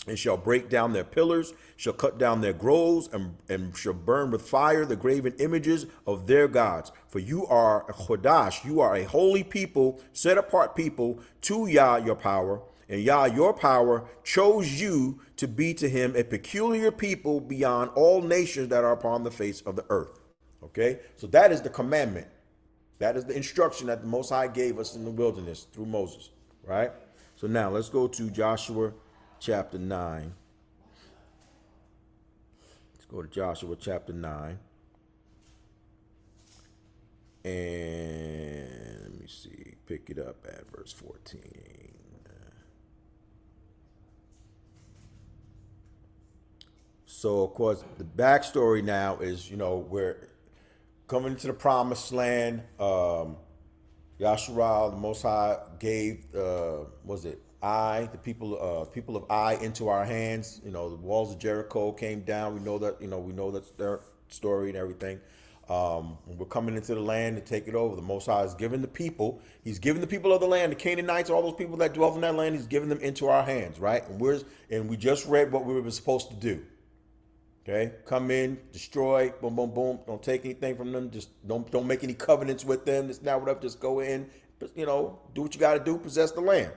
and shall break down their pillars, shall cut down their groves, and shall burn with fire the graven images of their gods. For you are a Chodash, you are a holy people, set apart people to Yah your power. And Yah your power chose you to be to him a peculiar people beyond all nations that are upon the face of the earth. Okay, so that is the commandment. That is the instruction that the Most High gave us in the wilderness through Moses, right? So now let's go to Joshua chapter 9. Let's go to Joshua chapter 9. And let me see, pick it up at verse 14. So, of course, the backstory now is, we're coming into the promised land. Yasharal, the Most High, gave, the people of Ai into our hands. The walls of Jericho came down. We know that's their story and everything. We're coming into the land to take it over. The Most High has given the people. He's given the people of the land, the Canaanites, all those people that dwell in that land. He's given them into our hands, right? And we just read what we were supposed to do. Okay, come in, destroy, boom, boom, boom. Don't take anything from them. Just don't make any covenants with them. It's not whatever. Just go in, you know, do what you got to do, possess the land.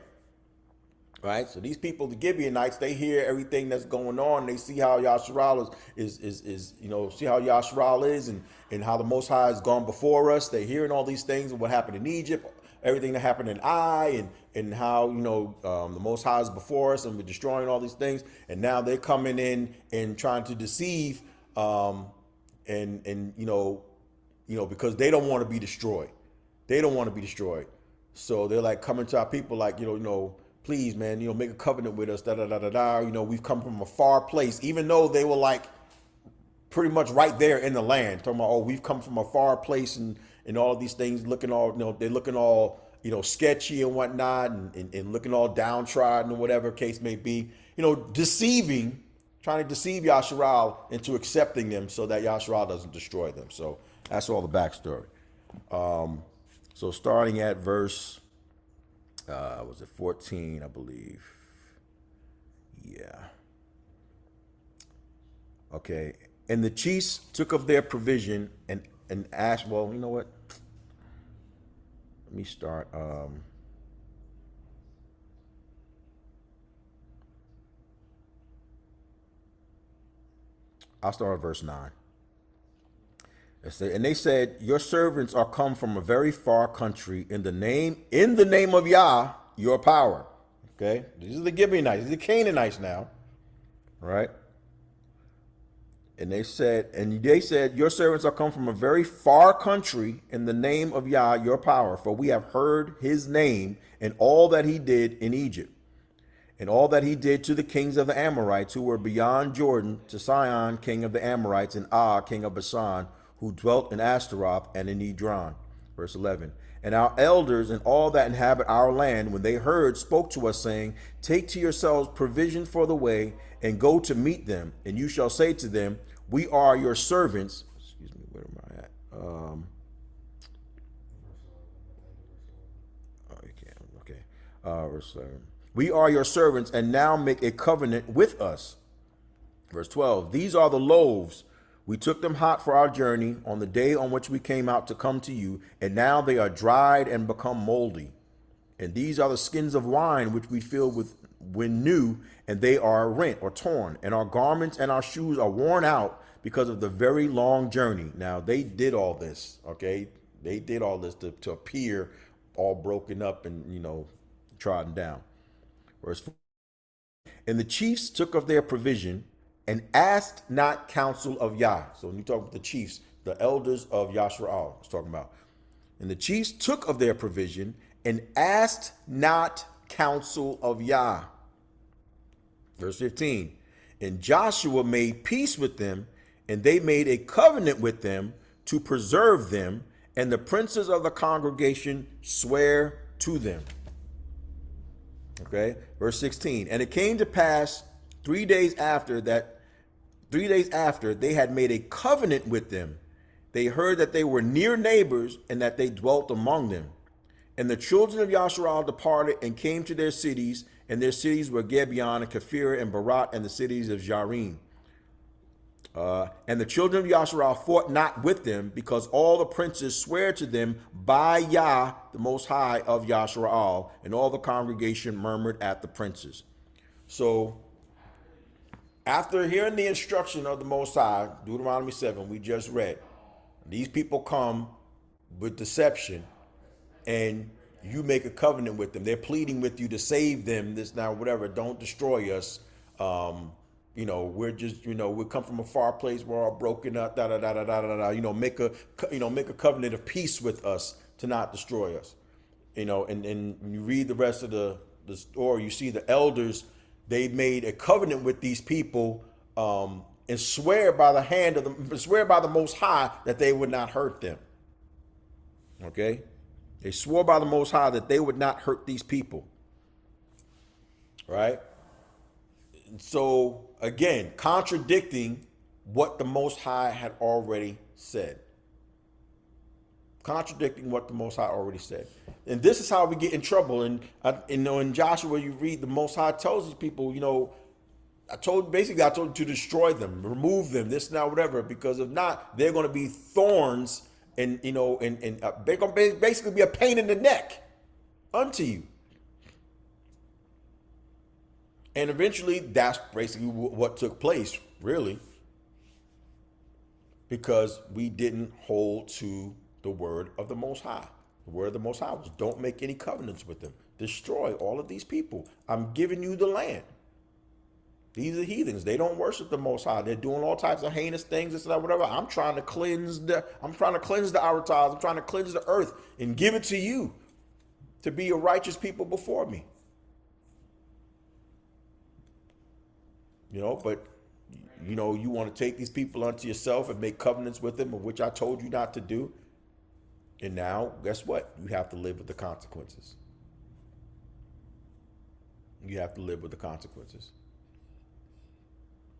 Right. So these people, the Gibeonites, they hear everything that's going on. They see how Yasharal is you know, see how Yasharal is and how the Most High has gone before us. They're hearing all these things and what happened in Egypt, everything that happened in Ai, and how, you know, the Most High is before us and we're destroying all these things. And now they're coming in and trying to deceive, and you know, because they don't want to be destroyed. They don't want to be destroyed. So they're like coming to our people like, you know, please, man, you know, make a covenant with us, da da da da da. You know, we've come from a far place, even though they were like pretty much right there in the land. Talking about, oh, we've come from a far place and all of these things looking all, you know, they're looking all, you know, sketchy and whatnot and looking all downtrodden or whatever case may be. You know, trying to deceive Yasharal into accepting them so that Yasharal doesn't destroy them. So that's all the backstory. So starting at verse, was it 14, I believe? Yeah. Okay. And the chiefs took of their provision and asked, well, you know what? Let me start. I'll start at verse 9. And they said, your servants are come from a very far country in the name of Yah, your power. Okay. These are the Gibeonites, these are the Canaanites now. Right. And they said, your servants are come from a very far country in the name of Yah, your power. For we have heard his name and all that he did in Egypt and all that he did to the kings of the Amorites who were beyond Jordan, to Sihon, king of the Amorites, and Og, king of Bashan, who dwelt in Ashtaroth and in Edron. Verse 11. And our elders and all that inhabit our land, when they heard, spoke to us, saying, take to yourselves provision for the way, and go to meet them. And you shall say to them, we are your servants. Excuse me, where am I at? Verse 7. We are your servants, and now make a covenant with us. Verse 12. These are the loaves. We took them hot for our journey on the day on which we came out to come to you, and now they are dried and become moldy. And these are the skins of wine which we filled with when new, and they are rent or torn, and our garments and our shoes are worn out because of the very long journey. Now they did all this, okay? They did all this to appear all broken up and, you know, trodden down. Verse 4. And the chiefs took of their provision and asked not counsel of Yah. So when you talk about the chiefs, the elders of Yasharal, it's talking about. And the chiefs took of their provision and asked not counsel of Yah. Verse 15. And Joshua made peace with them, and they made a covenant with them to preserve them, and the princes of the congregation swear to them. Okay, verse 16. And it came to pass 3 days after they had made a covenant with them, they heard that they were near neighbors and that they dwelt among them. And the children of Yasharal departed and came to their cities, and their cities were Gibeon and Kephirah and Barat and the cities of Jarim. And the children of Yasharal fought not with them, because all the princes sware to them by Yah, the Most High of Yasharal, and all the congregation murmured at the princes. So after hearing the instruction of the Most High, Deuteronomy 7, we just read, these people come with deception, and you make a covenant with them. They're pleading with you to save them. This now, whatever, don't destroy us. You know, we're just, you know, we come from a far place. We're all broken up. Da da da da da da da. You know, make a covenant of peace with us to not destroy us. You know, and you read the rest of the story. You see the elders. They made a covenant with these people, and swear by the Most High that they would not hurt them. Okay, they swore by the Most High that they would not hurt these people. Right. So again, contradicting what the Most High had already said. Contradicting what the Most High already said. And this is how we get in trouble. And you know, in Joshua, you read the Most High tells these people, you know, I told you to destroy them, remove them, this now, whatever, because if not, they're going to be thorns and, and they're going to basically be a pain in the neck unto you. And eventually, that's basically what took place, really, because we didn't hold to the word of the Most High. The word of the Most High was, don't make any covenants with them. Destroy all of these people. I'm giving you the land. These are heathens. They don't worship the Most High. They're doing all types of heinous things, this and that, whatever. I'm trying to cleanse the Aratars. I'm trying to cleanse the earth and give it to you to be a righteous people before me. But you want to take these people unto yourself and make covenants with them, of which I told you not to do. And now, guess what? You have to live with the consequences. You have to live with the consequences.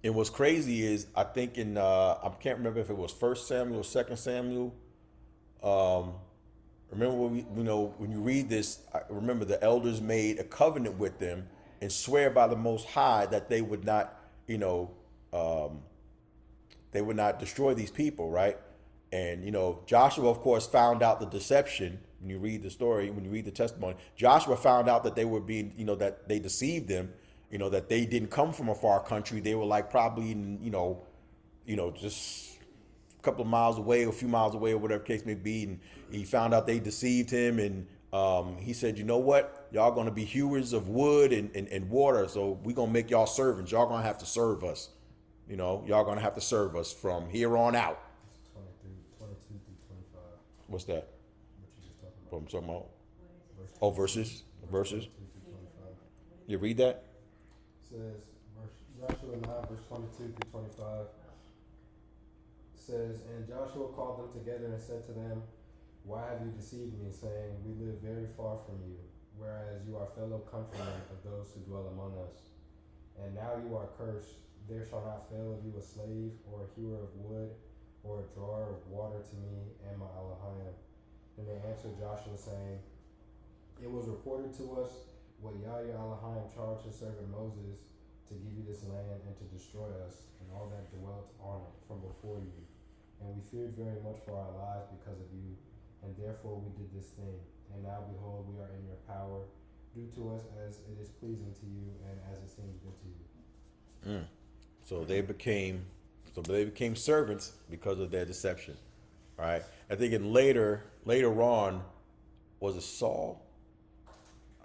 And what's crazy is, I think I can't remember if it was 1 Samuel or 2 Samuel. Remember when you read this, I remember the elders made a covenant with them and swear by the Most High that they would not, they would not destroy these people, right? And Joshua, of course, found out the deception. When you read the story, when you read the testimony, Joshua found out that they were being, that they deceived them. That they didn't come from a far country. They were like probably in, just a couple of miles away, a few miles away, or whatever case may be. And he found out they deceived him. And he said, you know what? Y'all going to be hewers of wood and water. So we're going to make y'all servants. Y'all going to have to serve us. Y'all going to have to serve us from here on out. 22 through 25. What's that? What you just talking What I'm talking about? Verse Oh, verses. 22 through 25. You read that? Says Joshua 9 verse 22 through 25 says, and Joshua called them together and said to them, why have you deceived me, saying, we live very far from you, whereas you are fellow countrymen of those who dwell among us? And now you are cursed. There shall not fail of you a slave, or a hewer of wood, or a drawer of water to me and my Elohim. And they answered Joshua, saying, it was reported to us what Yahweh Elohim charged his servant Moses to give you this land and to destroy us and all that dwelt on it from before you. And we feared very much for our lives because of you, and therefore we did this thing. And now behold, we are in your power. Do to us as it is pleasing to you and as it seems good to you. So they became servants because of their deception. All right. I think later on, was it Saul?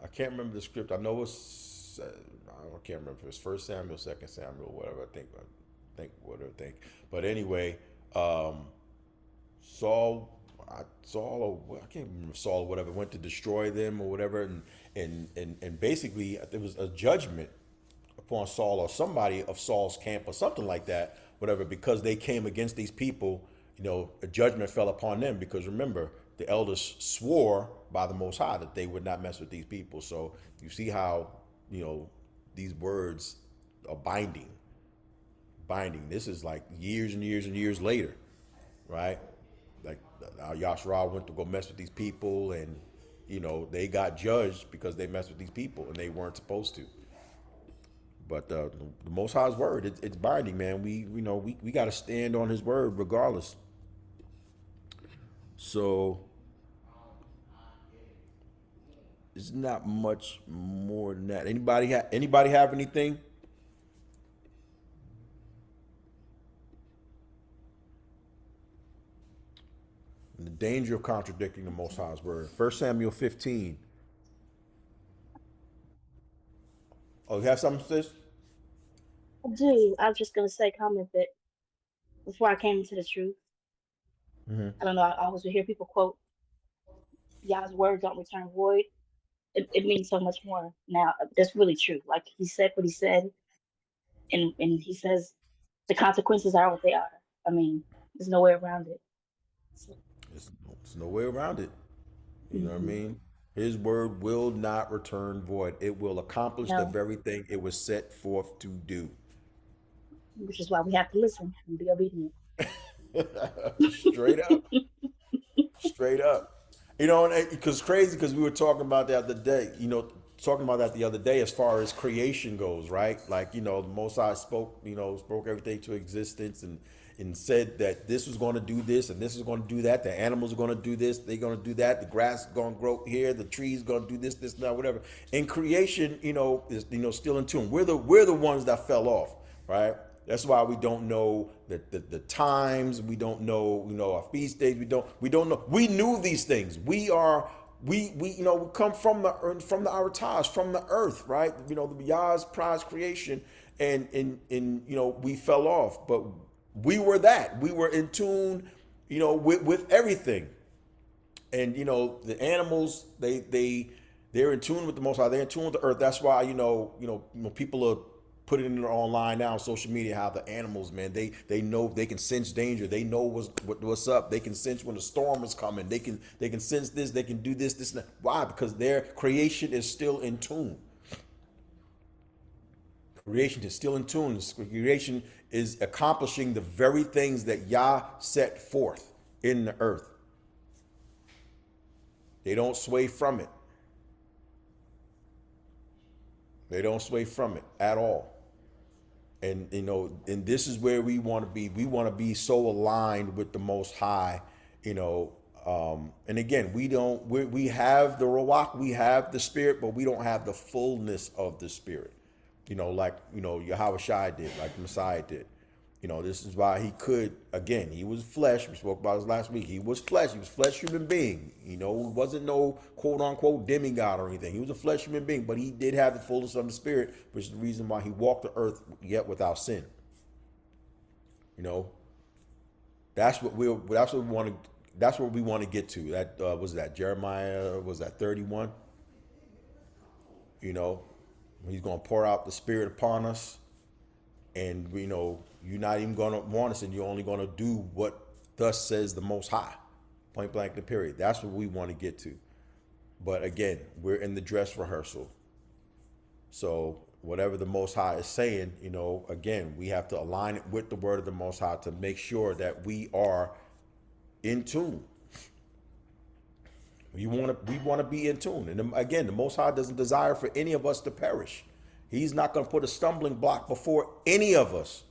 I can't remember the script. I know it's I can't remember if it was 1 Samuel, 2 Samuel, whatever. I think. But anyway, Saul, I can't remember, Saul or whatever, went to destroy them or whatever, and basically it was a judgment upon Saul or somebody of Saul's camp or something like that, whatever, because they came against these people. A judgment fell upon them, because remember, the elders swore by the Most High that they would not mess with these people. So you see how, these words are binding. This is like years and years and years later, right? Like Yashua went to go mess with these people, and, they got judged because they messed with these people and they weren't supposed to. But the Most High's word, it's binding, man. We got to stand on His word regardless. So it's not much more than that. Anybody have anything? And the danger of contradicting the Most High's word. 1 Samuel 15. Oh, you have something, sis? I do. I was just gonna say comment that before I came into the truth. Mm-hmm. I don't know. I always would hear people quote, "Yah's word don't return void." It means so much more now. That's really true. Like he said what he said, and he says the consequences are what they are. I mean, there's no way around it. So, It's no way around it. You know what I mhm. mean? His word will not return void. It will accomplish the No, very thing it was set forth to do. which is why we have to listen and be obedient. Straight up. Straight up. And because crazy, because we were talking about the other day, talking about that the other day as far as creation goes, right? Like, the Most High spoke everything to existence and said that this was going to do this and this is going to do that. The animals are going to do this. They're going to do that. The grass is going to grow here. The trees going to do this, that, whatever. And creation, is, still in tune. We're the ones that fell off, right? That's why we don't know the times. We don't know, our feast days. We don't know. We knew these things. We come from the Arataj, from the earth, right? The Yah's prized creation, and we fell off, but we were that. We were in tune, with everything. And the animals, they're in tune with the Most High. They're in tune with the earth. That's why people are putting it online now on social media how the animals, man, they know, they can sense danger. They know what's up. They can sense when a storm is coming. They can sense this. They can do this, and that. Why? Because their creation is still in tune. Creation is still in tune. Creation is accomplishing the very things that Yah set forth in the earth. They don't sway from it. They don't sway from it at all. And and this is where we want to be. We want to be so aligned with the Most High, and again, we have the Ruach, we have the Spirit, but we don't have the fullness of the Spirit. Like Yahweh Shai did, like the Messiah did. This is why he could, again, he was flesh. We spoke about this last week. He was flesh. He was flesh human being. He wasn't no quote unquote demigod or anything. He was a flesh human being, but he did have the fullness of the Spirit, which is the reason why he walked the earth yet without sin. That's what we want to get to. That was that Jeremiah, was that 31? He's going to pour out the Spirit upon us. And, you're not even going to want us, and you're only going to do what thus says the Most High. Point blank, the period. That's what we want to get to. But again, we're in the dress rehearsal. So whatever the Most High is saying, again, we have to align it with the word of the Most High to make sure that we are in tune. We want to be in tune. And again, the Most High doesn't desire for any of us to perish. He's not going to put a stumbling block before any of us.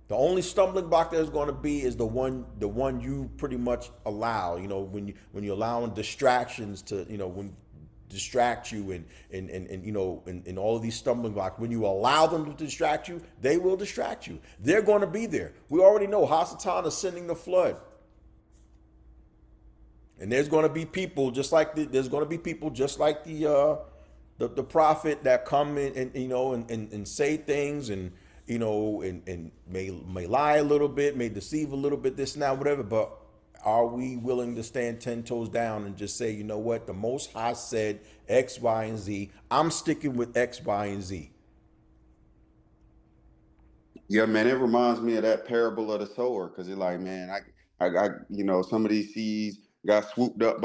The only stumbling block there's going to be is the one you pretty much allow. When you're allowing distractions to distract you and all of these stumbling blocks. When you allow them to distract you, they will distract you. They're going to be there. We already know Hasatan is sending the flood. And there's going to be people just like the prophet that come in and say things and may lie a little bit, may deceive a little bit, this and that, whatever. But are we willing to stand 10 toes down and just say, you know what, the Most High said X, Y, and Z. I'm sticking with X, Y, and Z. Yeah, man, it reminds me of that parable of the sower, because it's like, man, I some of these seeds got swooped up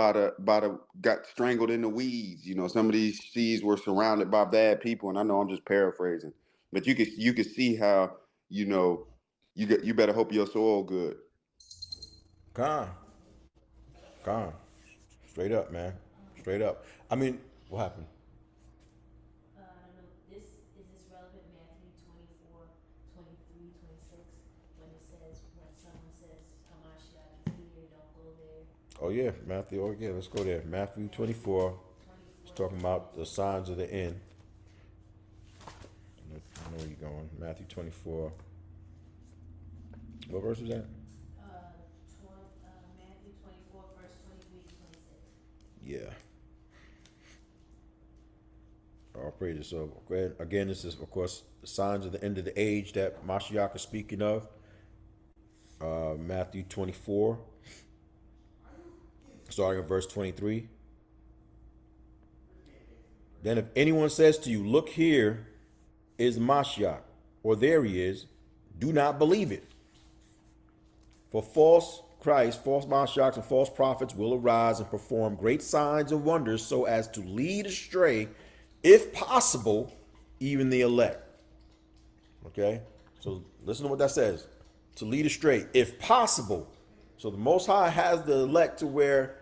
got strangled in the weeds. Some of these seeds were surrounded by bad people, and I know I'm just paraphrasing, but you could see how, you better hope your soil good. Gone. Straight up, man. Straight up. I mean, what happened? I don't know. Is this relevant? Matthew 24, 23, 26, when it says, when someone says, Hamashiach is here, don't go there. Oh yeah, Matthew. Oh yeah, let's go there. Matthew 24. It's talking about the signs of the end. I know where you're going. Matthew 24. What verse is that? Matthew 24, verse 23 to 26. Yeah. All praises. So again, this is of course the signs of the end of the age that Mashiach is speaking of. Matthew 24, starting at verse 23. Then if anyone says to you, look, here is Mashiach, or there he is, do not believe it. For false Christ, false Mashiachs, and false prophets will arise and perform great signs and wonders so as to lead astray, if possible, even the elect. Okay? So listen to what that says. To lead astray, if possible. So the Most High has the elect to where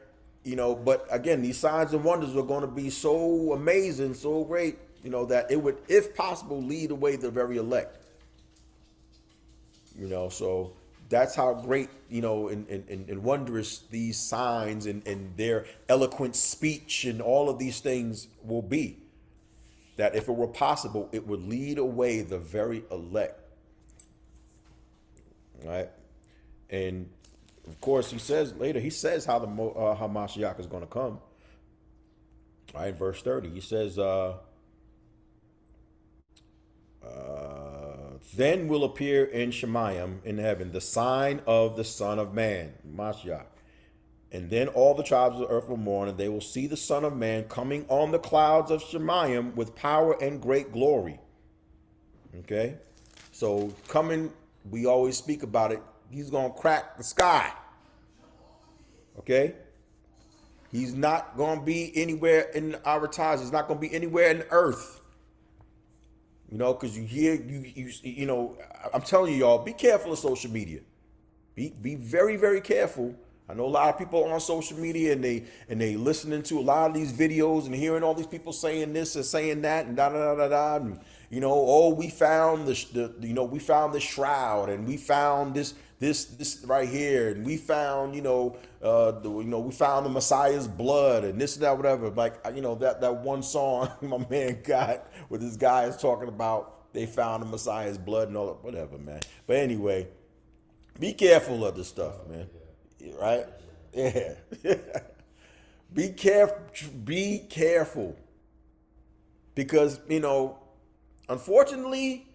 But again, these signs and wonders are going to be so amazing, so great, that it would, if possible, lead away the very elect. So that's how great, and wondrous these signs and their eloquent speech and all of these things will be. That if it were possible, it would lead away the very elect. Right? And of course, he says how how Mashiach is going to come. Right? Verse 30, he says, then will appear in Shemayim in heaven the sign of the Son of Man, Mashiach. And then all the tribes of the earth will mourn, and they will see the Son of Man coming on the clouds of Shemayim with power and great glory. Okay? So coming, we always speak about it. He's going to crack the sky. Okay? He's not going to be anywhere in our ties. He's not going to be anywhere in the earth. Because you hear, I'm telling you, y'all, be careful of social media. Be very, very careful. I know a lot of people on social media and they listening to a lot of these videos and hearing all these people saying this and saying that and da da da da da. And, we found we found the shroud and we found this right here and we found we found the Messiah's blood and this and that, whatever. Like that one song my man got where this guy is talking about they found the Messiah's blood and all that, whatever, man. But anyway, be careful of this stuff, man. Right? Yeah. Be careful. Because, unfortunately,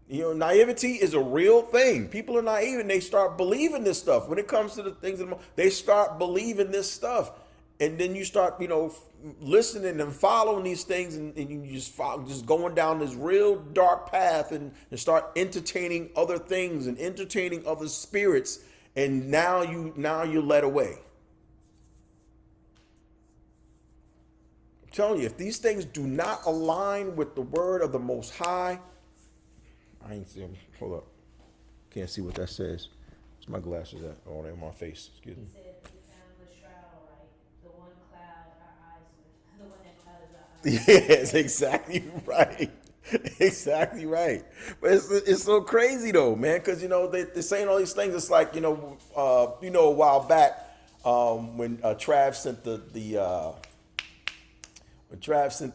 naivety is a real thing. People are naive and they start believing this stuff. When it comes to the things, they start believing this stuff. And then you start, listening and following these things and you just going down this real dark path and start entertaining other things and entertaining other spirits. And now you're led away. I'm telling you, if these things do not align with the word of the Most High, I ain't see them. Hold up. Can't see what that says. Where's my glasses at? Oh, they're on my face. Excuse me. He said we found the shroud, right? The one cloud our eyes with. The one that clouded our eyes. Yes, exactly right. Exactly right. But it's so crazy though, man, because they're saying all these things. It's like a while back when Trav sent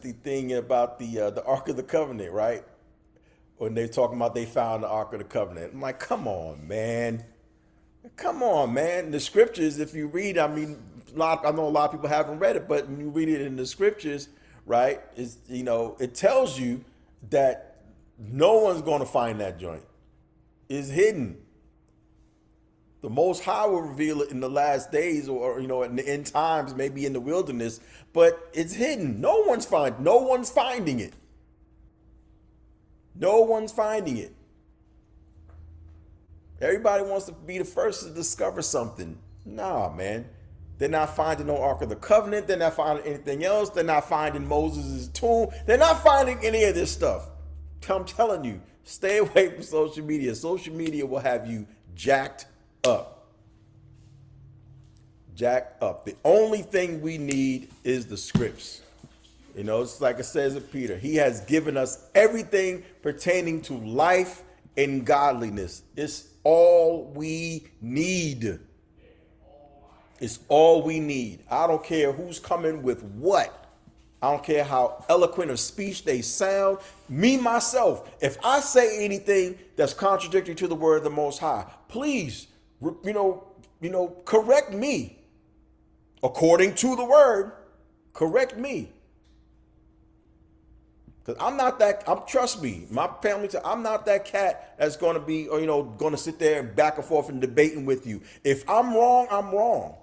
the thing about the Ark of the Covenant, right? When they're talking about they found the Ark of the Covenant. I'm like, come on, man. The scriptures, if you read, I know a lot of people haven't read it, but when you read it in the scriptures, right, it tells you that no one's going to find that joint. It's hidden. The Most High will reveal it in the last days or in the end times, maybe in the wilderness, but it's hidden. No one's finding it. No one's finding it. Everybody wants to be the first to discover something. Nah, man. They're not finding no Ark of the Covenant. They're not finding anything else. They're not finding Moses' tomb. They're not finding any of this stuff. I'm telling you, stay away from social media. Social media will have you jacked up. Jacked up. The only thing we need is the scripts. It's like it says in Peter. He has given us everything pertaining to life and godliness. It's all we need. It's all we need. I don't care who's coming with what. I don't care how eloquent of speech they sound. Me, myself, if I say anything that's contradictory to the word of the Most High, please, correct me. According to the word, correct me. Because trust me, my family, I'm not that cat that's going to be, going to sit there and back and forth and debating with you. If I'm wrong, I'm wrong.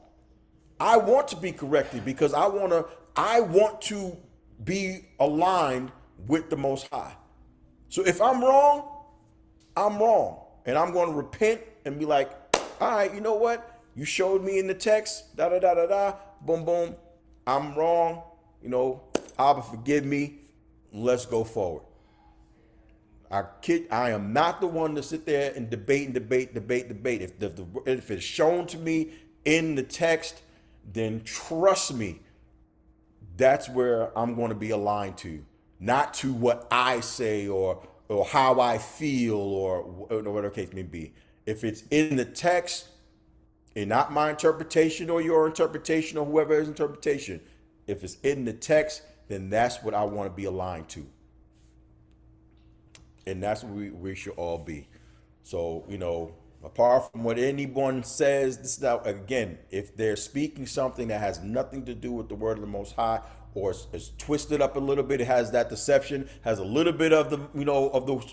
I want to be corrected because I want to be aligned with the Most High. So if I'm wrong, I'm wrong. And I'm going to repent and be like, all right, you know what? You showed me in the text, da da da da da, boom boom. I'm wrong. Abba, forgive me. Let's go forward. I am not the one to sit there and debate. If it's shown to me in the text then trust me, that's where I'm going to be aligned to, not to what I say or how I feel or whatever the case may be. If it's in the text and not my interpretation or your interpretation or whoever's interpretation, if it's in the text, then that's what I want to be aligned to. And that's what we should all be. So, apart from what anyone says, this is now, again, if they're speaking something that has nothing to do with the word of the Most High, or it's twisted up a little bit, it has that deception, has a little bit of the,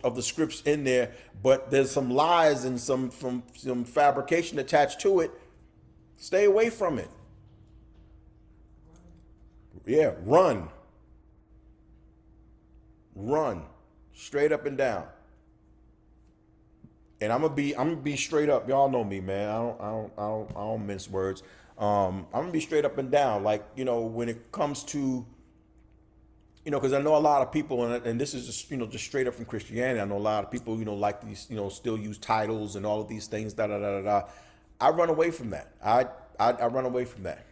of the scripts in there, but there's some lies and some fabrication attached to it, stay away from it. Yeah, run. Straight up and down. And I'm gonna be straight up. Y'all know me, man. I don't mince words. I'm gonna be straight up and down. Like, when it comes to, because I know a lot of people, and this is just, just straight up from Christianity. I know a lot of people, like these, still use titles and all of these things. I run away from that. I run away from that.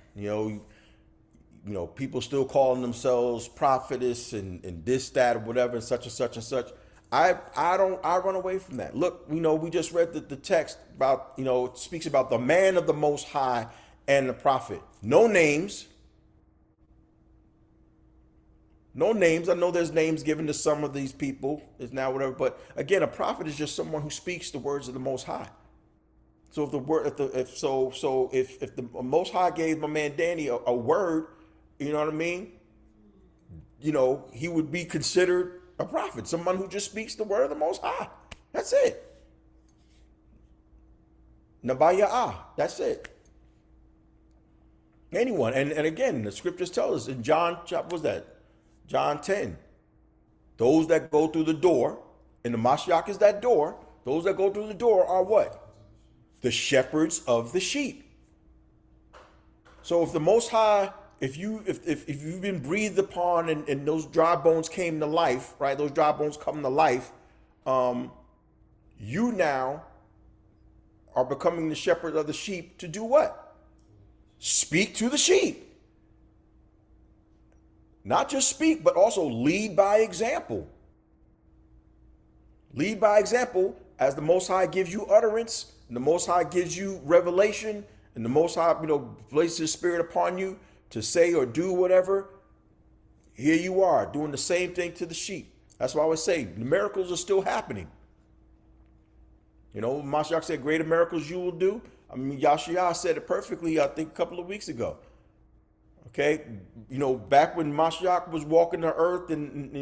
People still calling themselves prophetess and this, that, or whatever, and such and such and such. I run away from that. Look, we just read the text about, it speaks about the man of the Most High and the prophet. No names. No names. I know there's names given to some of these people, is now whatever, but again, a prophet is just someone who speaks the words of the Most High. So if the Most High gave my man Danny a word, you know what I mean? He would be considered a prophet, someone who just speaks the word of the Most High. That's it. Nabaya'ah. That's it. Anyone. And again, the scriptures tell us in John 10. Those that go through the door, and the Mashiach is that door, those that go through the door are what? The shepherds of the sheep. So if the Most High, if you've been breathed upon and those dry bones came to life, right? Those dry bones come to life. You now are becoming the shepherd of the sheep to do what? Speak to the sheep. Not just speak, but also lead by example. Lead by example as the Most High gives you utterance, and the Most High gives you revelation, and the Most High, places His Spirit upon you to say or do whatever. Here you are doing the same thing to the sheep. That's why I would say the miracles are still happening. Mashiach said, greater miracles you will do. Yahshua said it perfectly, I think, a couple of weeks ago. Okay, back when Mashiach was walking the earth, and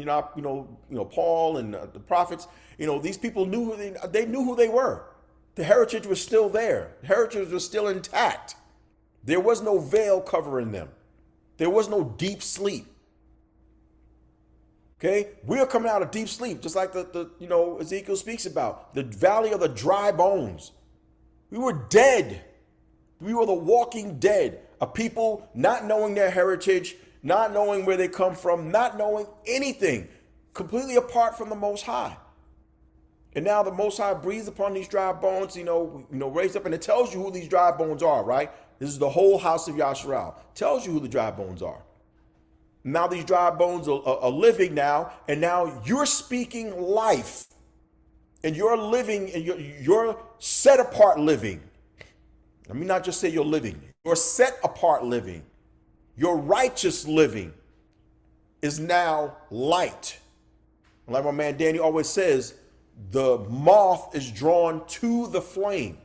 Paul and the prophets, these people knew they knew who they were. The heritage was still there. The heritage was still intact. There was no veil covering them. There was no deep sleep. Okay, we are coming out of deep sleep, just like the Ezekiel speaks about the valley of the dry bones. We were dead. We were the walking dead. A people not knowing their heritage, not knowing where they come from, not knowing anything, completely apart from the Most High. And now the Most High breathes upon these dry bones, raised up, and it tells you who these dry bones are, right? This is the whole house of Yasharal. Tells you who the dry bones are. Now these dry bones are living now, and now you're speaking life. And you're living, and you're set apart living. Let me not just say you're living. Your set apart living, your righteous living is now light. Like my man Danny always says, the moth is drawn to the flame.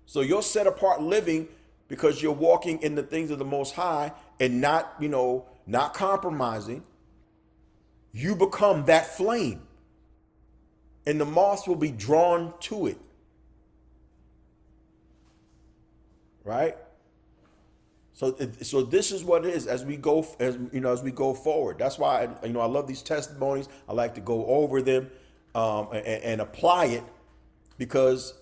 So you're set apart living because you're walking in the things of the Most High and not compromising. You become that flame, and the moth will be drawn to it. Right? So this is what it is as we go forward. That's why I love these testimonies. I like to go over them and apply it, because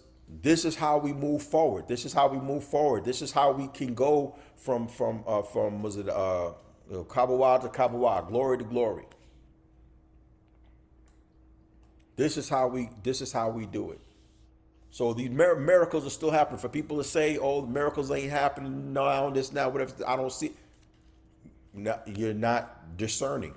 this is how we move forward. This is how we move forward. This is how we can go from Kabawa to Kabawa, glory to glory. This is how we do it. So these miracles are still happening. For people to say, "Oh, the miracles ain't happening now, this now, whatever," I don't see. No, you're not discerning.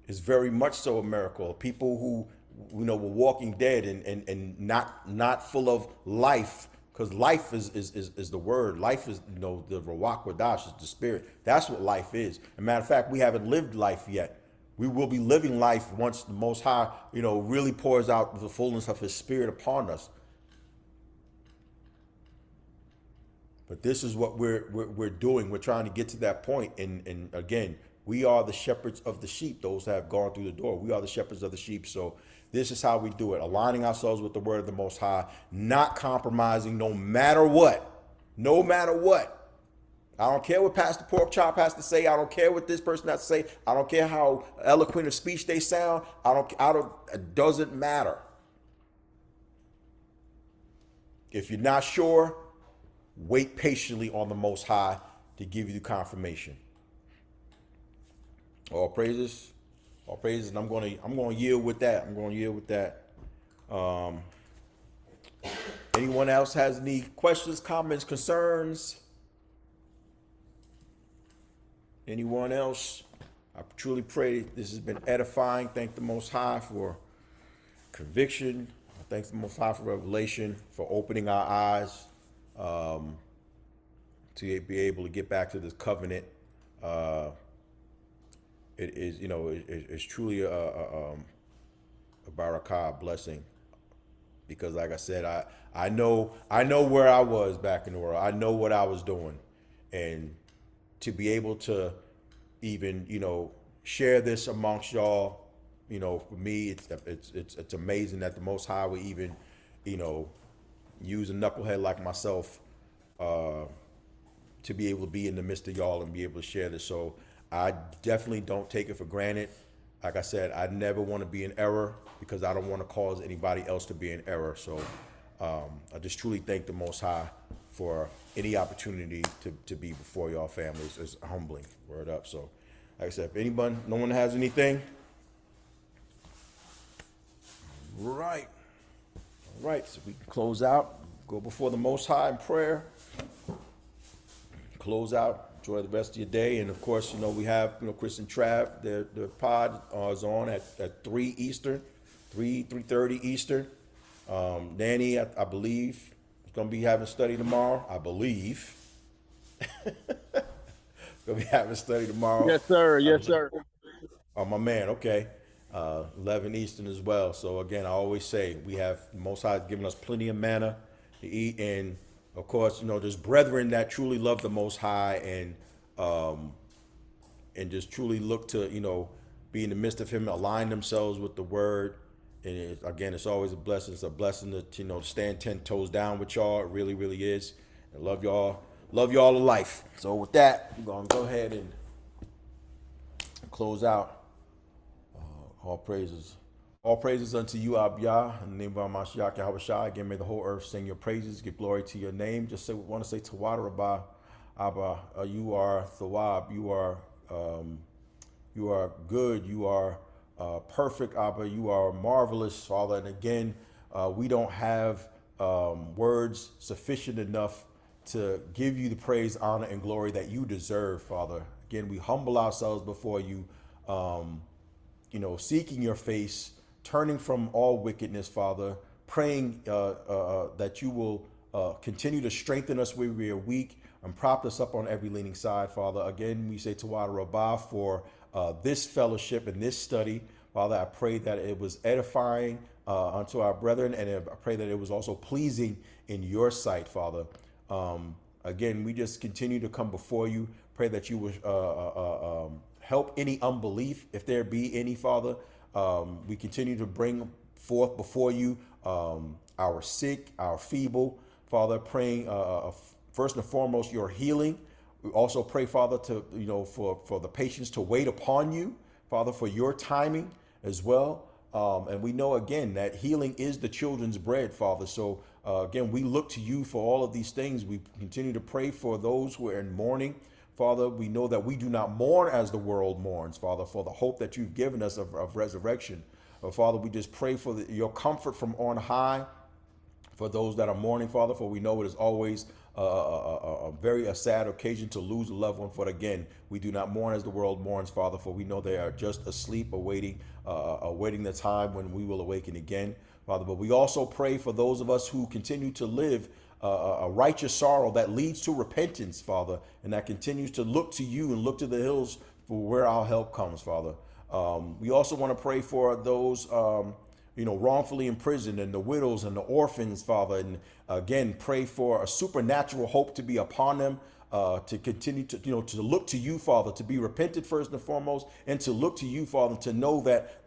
It's very much so a miracle. People who were walking dead and not full of life, because life is the word. Life is the Ruach Kodash is the spirit. That's what life is. As a matter of fact, we haven't lived life yet. We will be living life once the Most High, really pours out the fullness of His Spirit upon us. But this is what we're doing. We're trying to get to that point. And again, we are the shepherds of the sheep. Those that have gone through the door. We are the shepherds of the sheep. So this is how we do it. Aligning ourselves with the word of the Most High, not compromising no matter what. No matter what. I don't care what Pastor Porkchop has to say. I don't care what this person has to say. I don't care how eloquent of speech they sound. It doesn't matter. If you're not sure, wait patiently on the Most High to give you the confirmation. All praises, and I'm going to yield with that. Anyone else has any questions, comments, concerns? Anyone else? I truly pray this has been edifying. Thank the Most High for conviction. Thank the Most High for revelation, for opening our eyes to be able to get back to this covenant. It is, it's truly a barakah, blessing, because like I said, I know where I was back in the world. I know what I was doing, and to be able to even, share this amongst y'all, for me, it's amazing that the Most High would even, use a knucklehead like myself to be able to be in the midst of y'all and be able to share this. So I definitely don't take it for granted. Like I said, I never want to be in error because I don't want to cause anybody else to be in error. So I just truly thank the Most High for any opportunity to be before y'all families. It's humbling. Word up. So like I said, if no one has anything. Right. All right. So we can close out, go before the Most High in prayer, close out. Enjoy the rest of your day. And of course, we have, Chris and Trav, their pod is on at 3 Eastern, 3:30 Eastern. Danny, I believe, is going to be having study tomorrow. I believe. Going to be having study tomorrow. Yes, sir. Yes, sir. Oh, my man. Okay. 11 Eastern as well. So again, I always say we have Most High given us plenty of manna to eat, and of course, there's brethren that truly love the Most High and just truly look to, be in the midst of Him, align themselves with the Word. And again, it's always a blessing. It's a blessing to stand 10 toes down with y'all. It really, really is. I love y'all. Love y'all to life. So with that, we're going to go ahead and close out. All praises. All praises unto you, Abiyah, in the name of Mashiach Yahushua. Again, may the whole earth sing your praises, give glory to your name. Just want to say Tawad Rabbah, Abba, you are Thawab, you are good, you are perfect, Abba, you are marvelous, Father. And again, we don't have words sufficient enough to give you the praise, honor, and glory that you deserve, Father. Again, we humble ourselves before you, seeking your face, turning from all wickedness, Father, praying that you will continue to strengthen us where we are weak and prop us up on every leaning side, Father. Again, we say Tawad Rabbah for this fellowship and this study. Father, I pray that it was edifying unto our brethren, and I pray that it was also pleasing in your sight, Father. Again, we just continue to come before you. Pray that you will help any unbelief, if there be any, Father. We continue to bring forth before you our sick, our feeble, Father, praying first and foremost your healing. We also pray, Father, to for the patients to wait upon you, Father, for your timing as well. And we know again that healing is the children's bread, Father. So again, we look to you for all of these things. We continue to pray for those who are in mourning. Father, we know that we do not mourn as the world mourns, Father, for the hope that you've given us of resurrection. Father, we just pray for your comfort from on high for those that are mourning, Father, for we know it is always a very sad occasion to lose a loved one. For again, we do not mourn as the world mourns, Father, for we know they are just asleep, awaiting the time when we will awaken again, Father. But we also pray for those of us who continue to live a righteous sorrow that leads to repentance, Father, and that continues to look to you and look to the hills for where our help comes, Father. We also want to pray for those wrongfully imprisoned, and the widows and the orphans, Father. And again, pray for a supernatural hope to be upon them, to continue to, to look to you, Father, to be repentant first and foremost, and to look to you, Father, to know that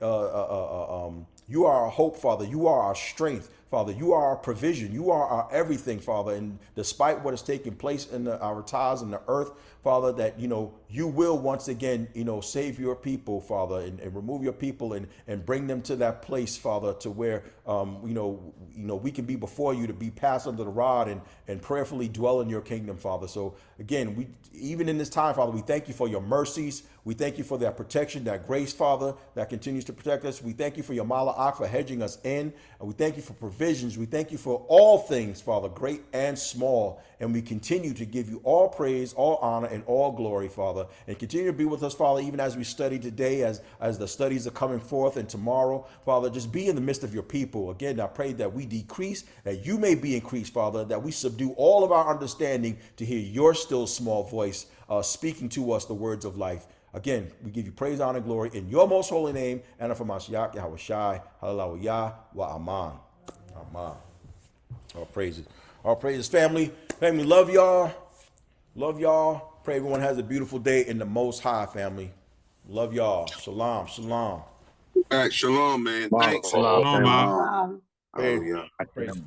you are our hope, Father. You are our strength, Father. You are our provision. You are our everything, Father. And despite what is taking place in our ties in the earth, Father, that, you will once again, save your people, Father, and remove your people and bring them to that place, Father, to where, we can be before you, to be passed under the rod and prayerfully dwell in your kingdom, Father. So again, even in this time, Father, we thank you for your mercies. We thank you for that protection, that grace, Father, that continues to protect us. We thank you for your mala'ach, for hedging us in. And we thank you for provisions. We thank you for all things, Father, great and small. And we continue to give you all praise, all honor, and all glory, Father. And continue to be with us, Father, even as we study today, as the studies are coming forth, and tomorrow, Father, just be in the midst of your people. Again, I pray that we decrease, that you may be increased, Father, that we subdue all of our understanding to hear your still small voice speaking to us the words of life. Again, we give you praise, honor, and glory in your most holy name, and for Mashiach, Yahweh Shai, Hallelujah, wa Aman. Aman. All praises. All praises, family. Family, love y'all. Love y'all. Pray everyone has a beautiful day in the Most High, family. Love y'all. Shalom. Shalom. All right, shalom, man. Shalom. Thanks. Shalom, man. Um, Praise. Hallelujah. Praise.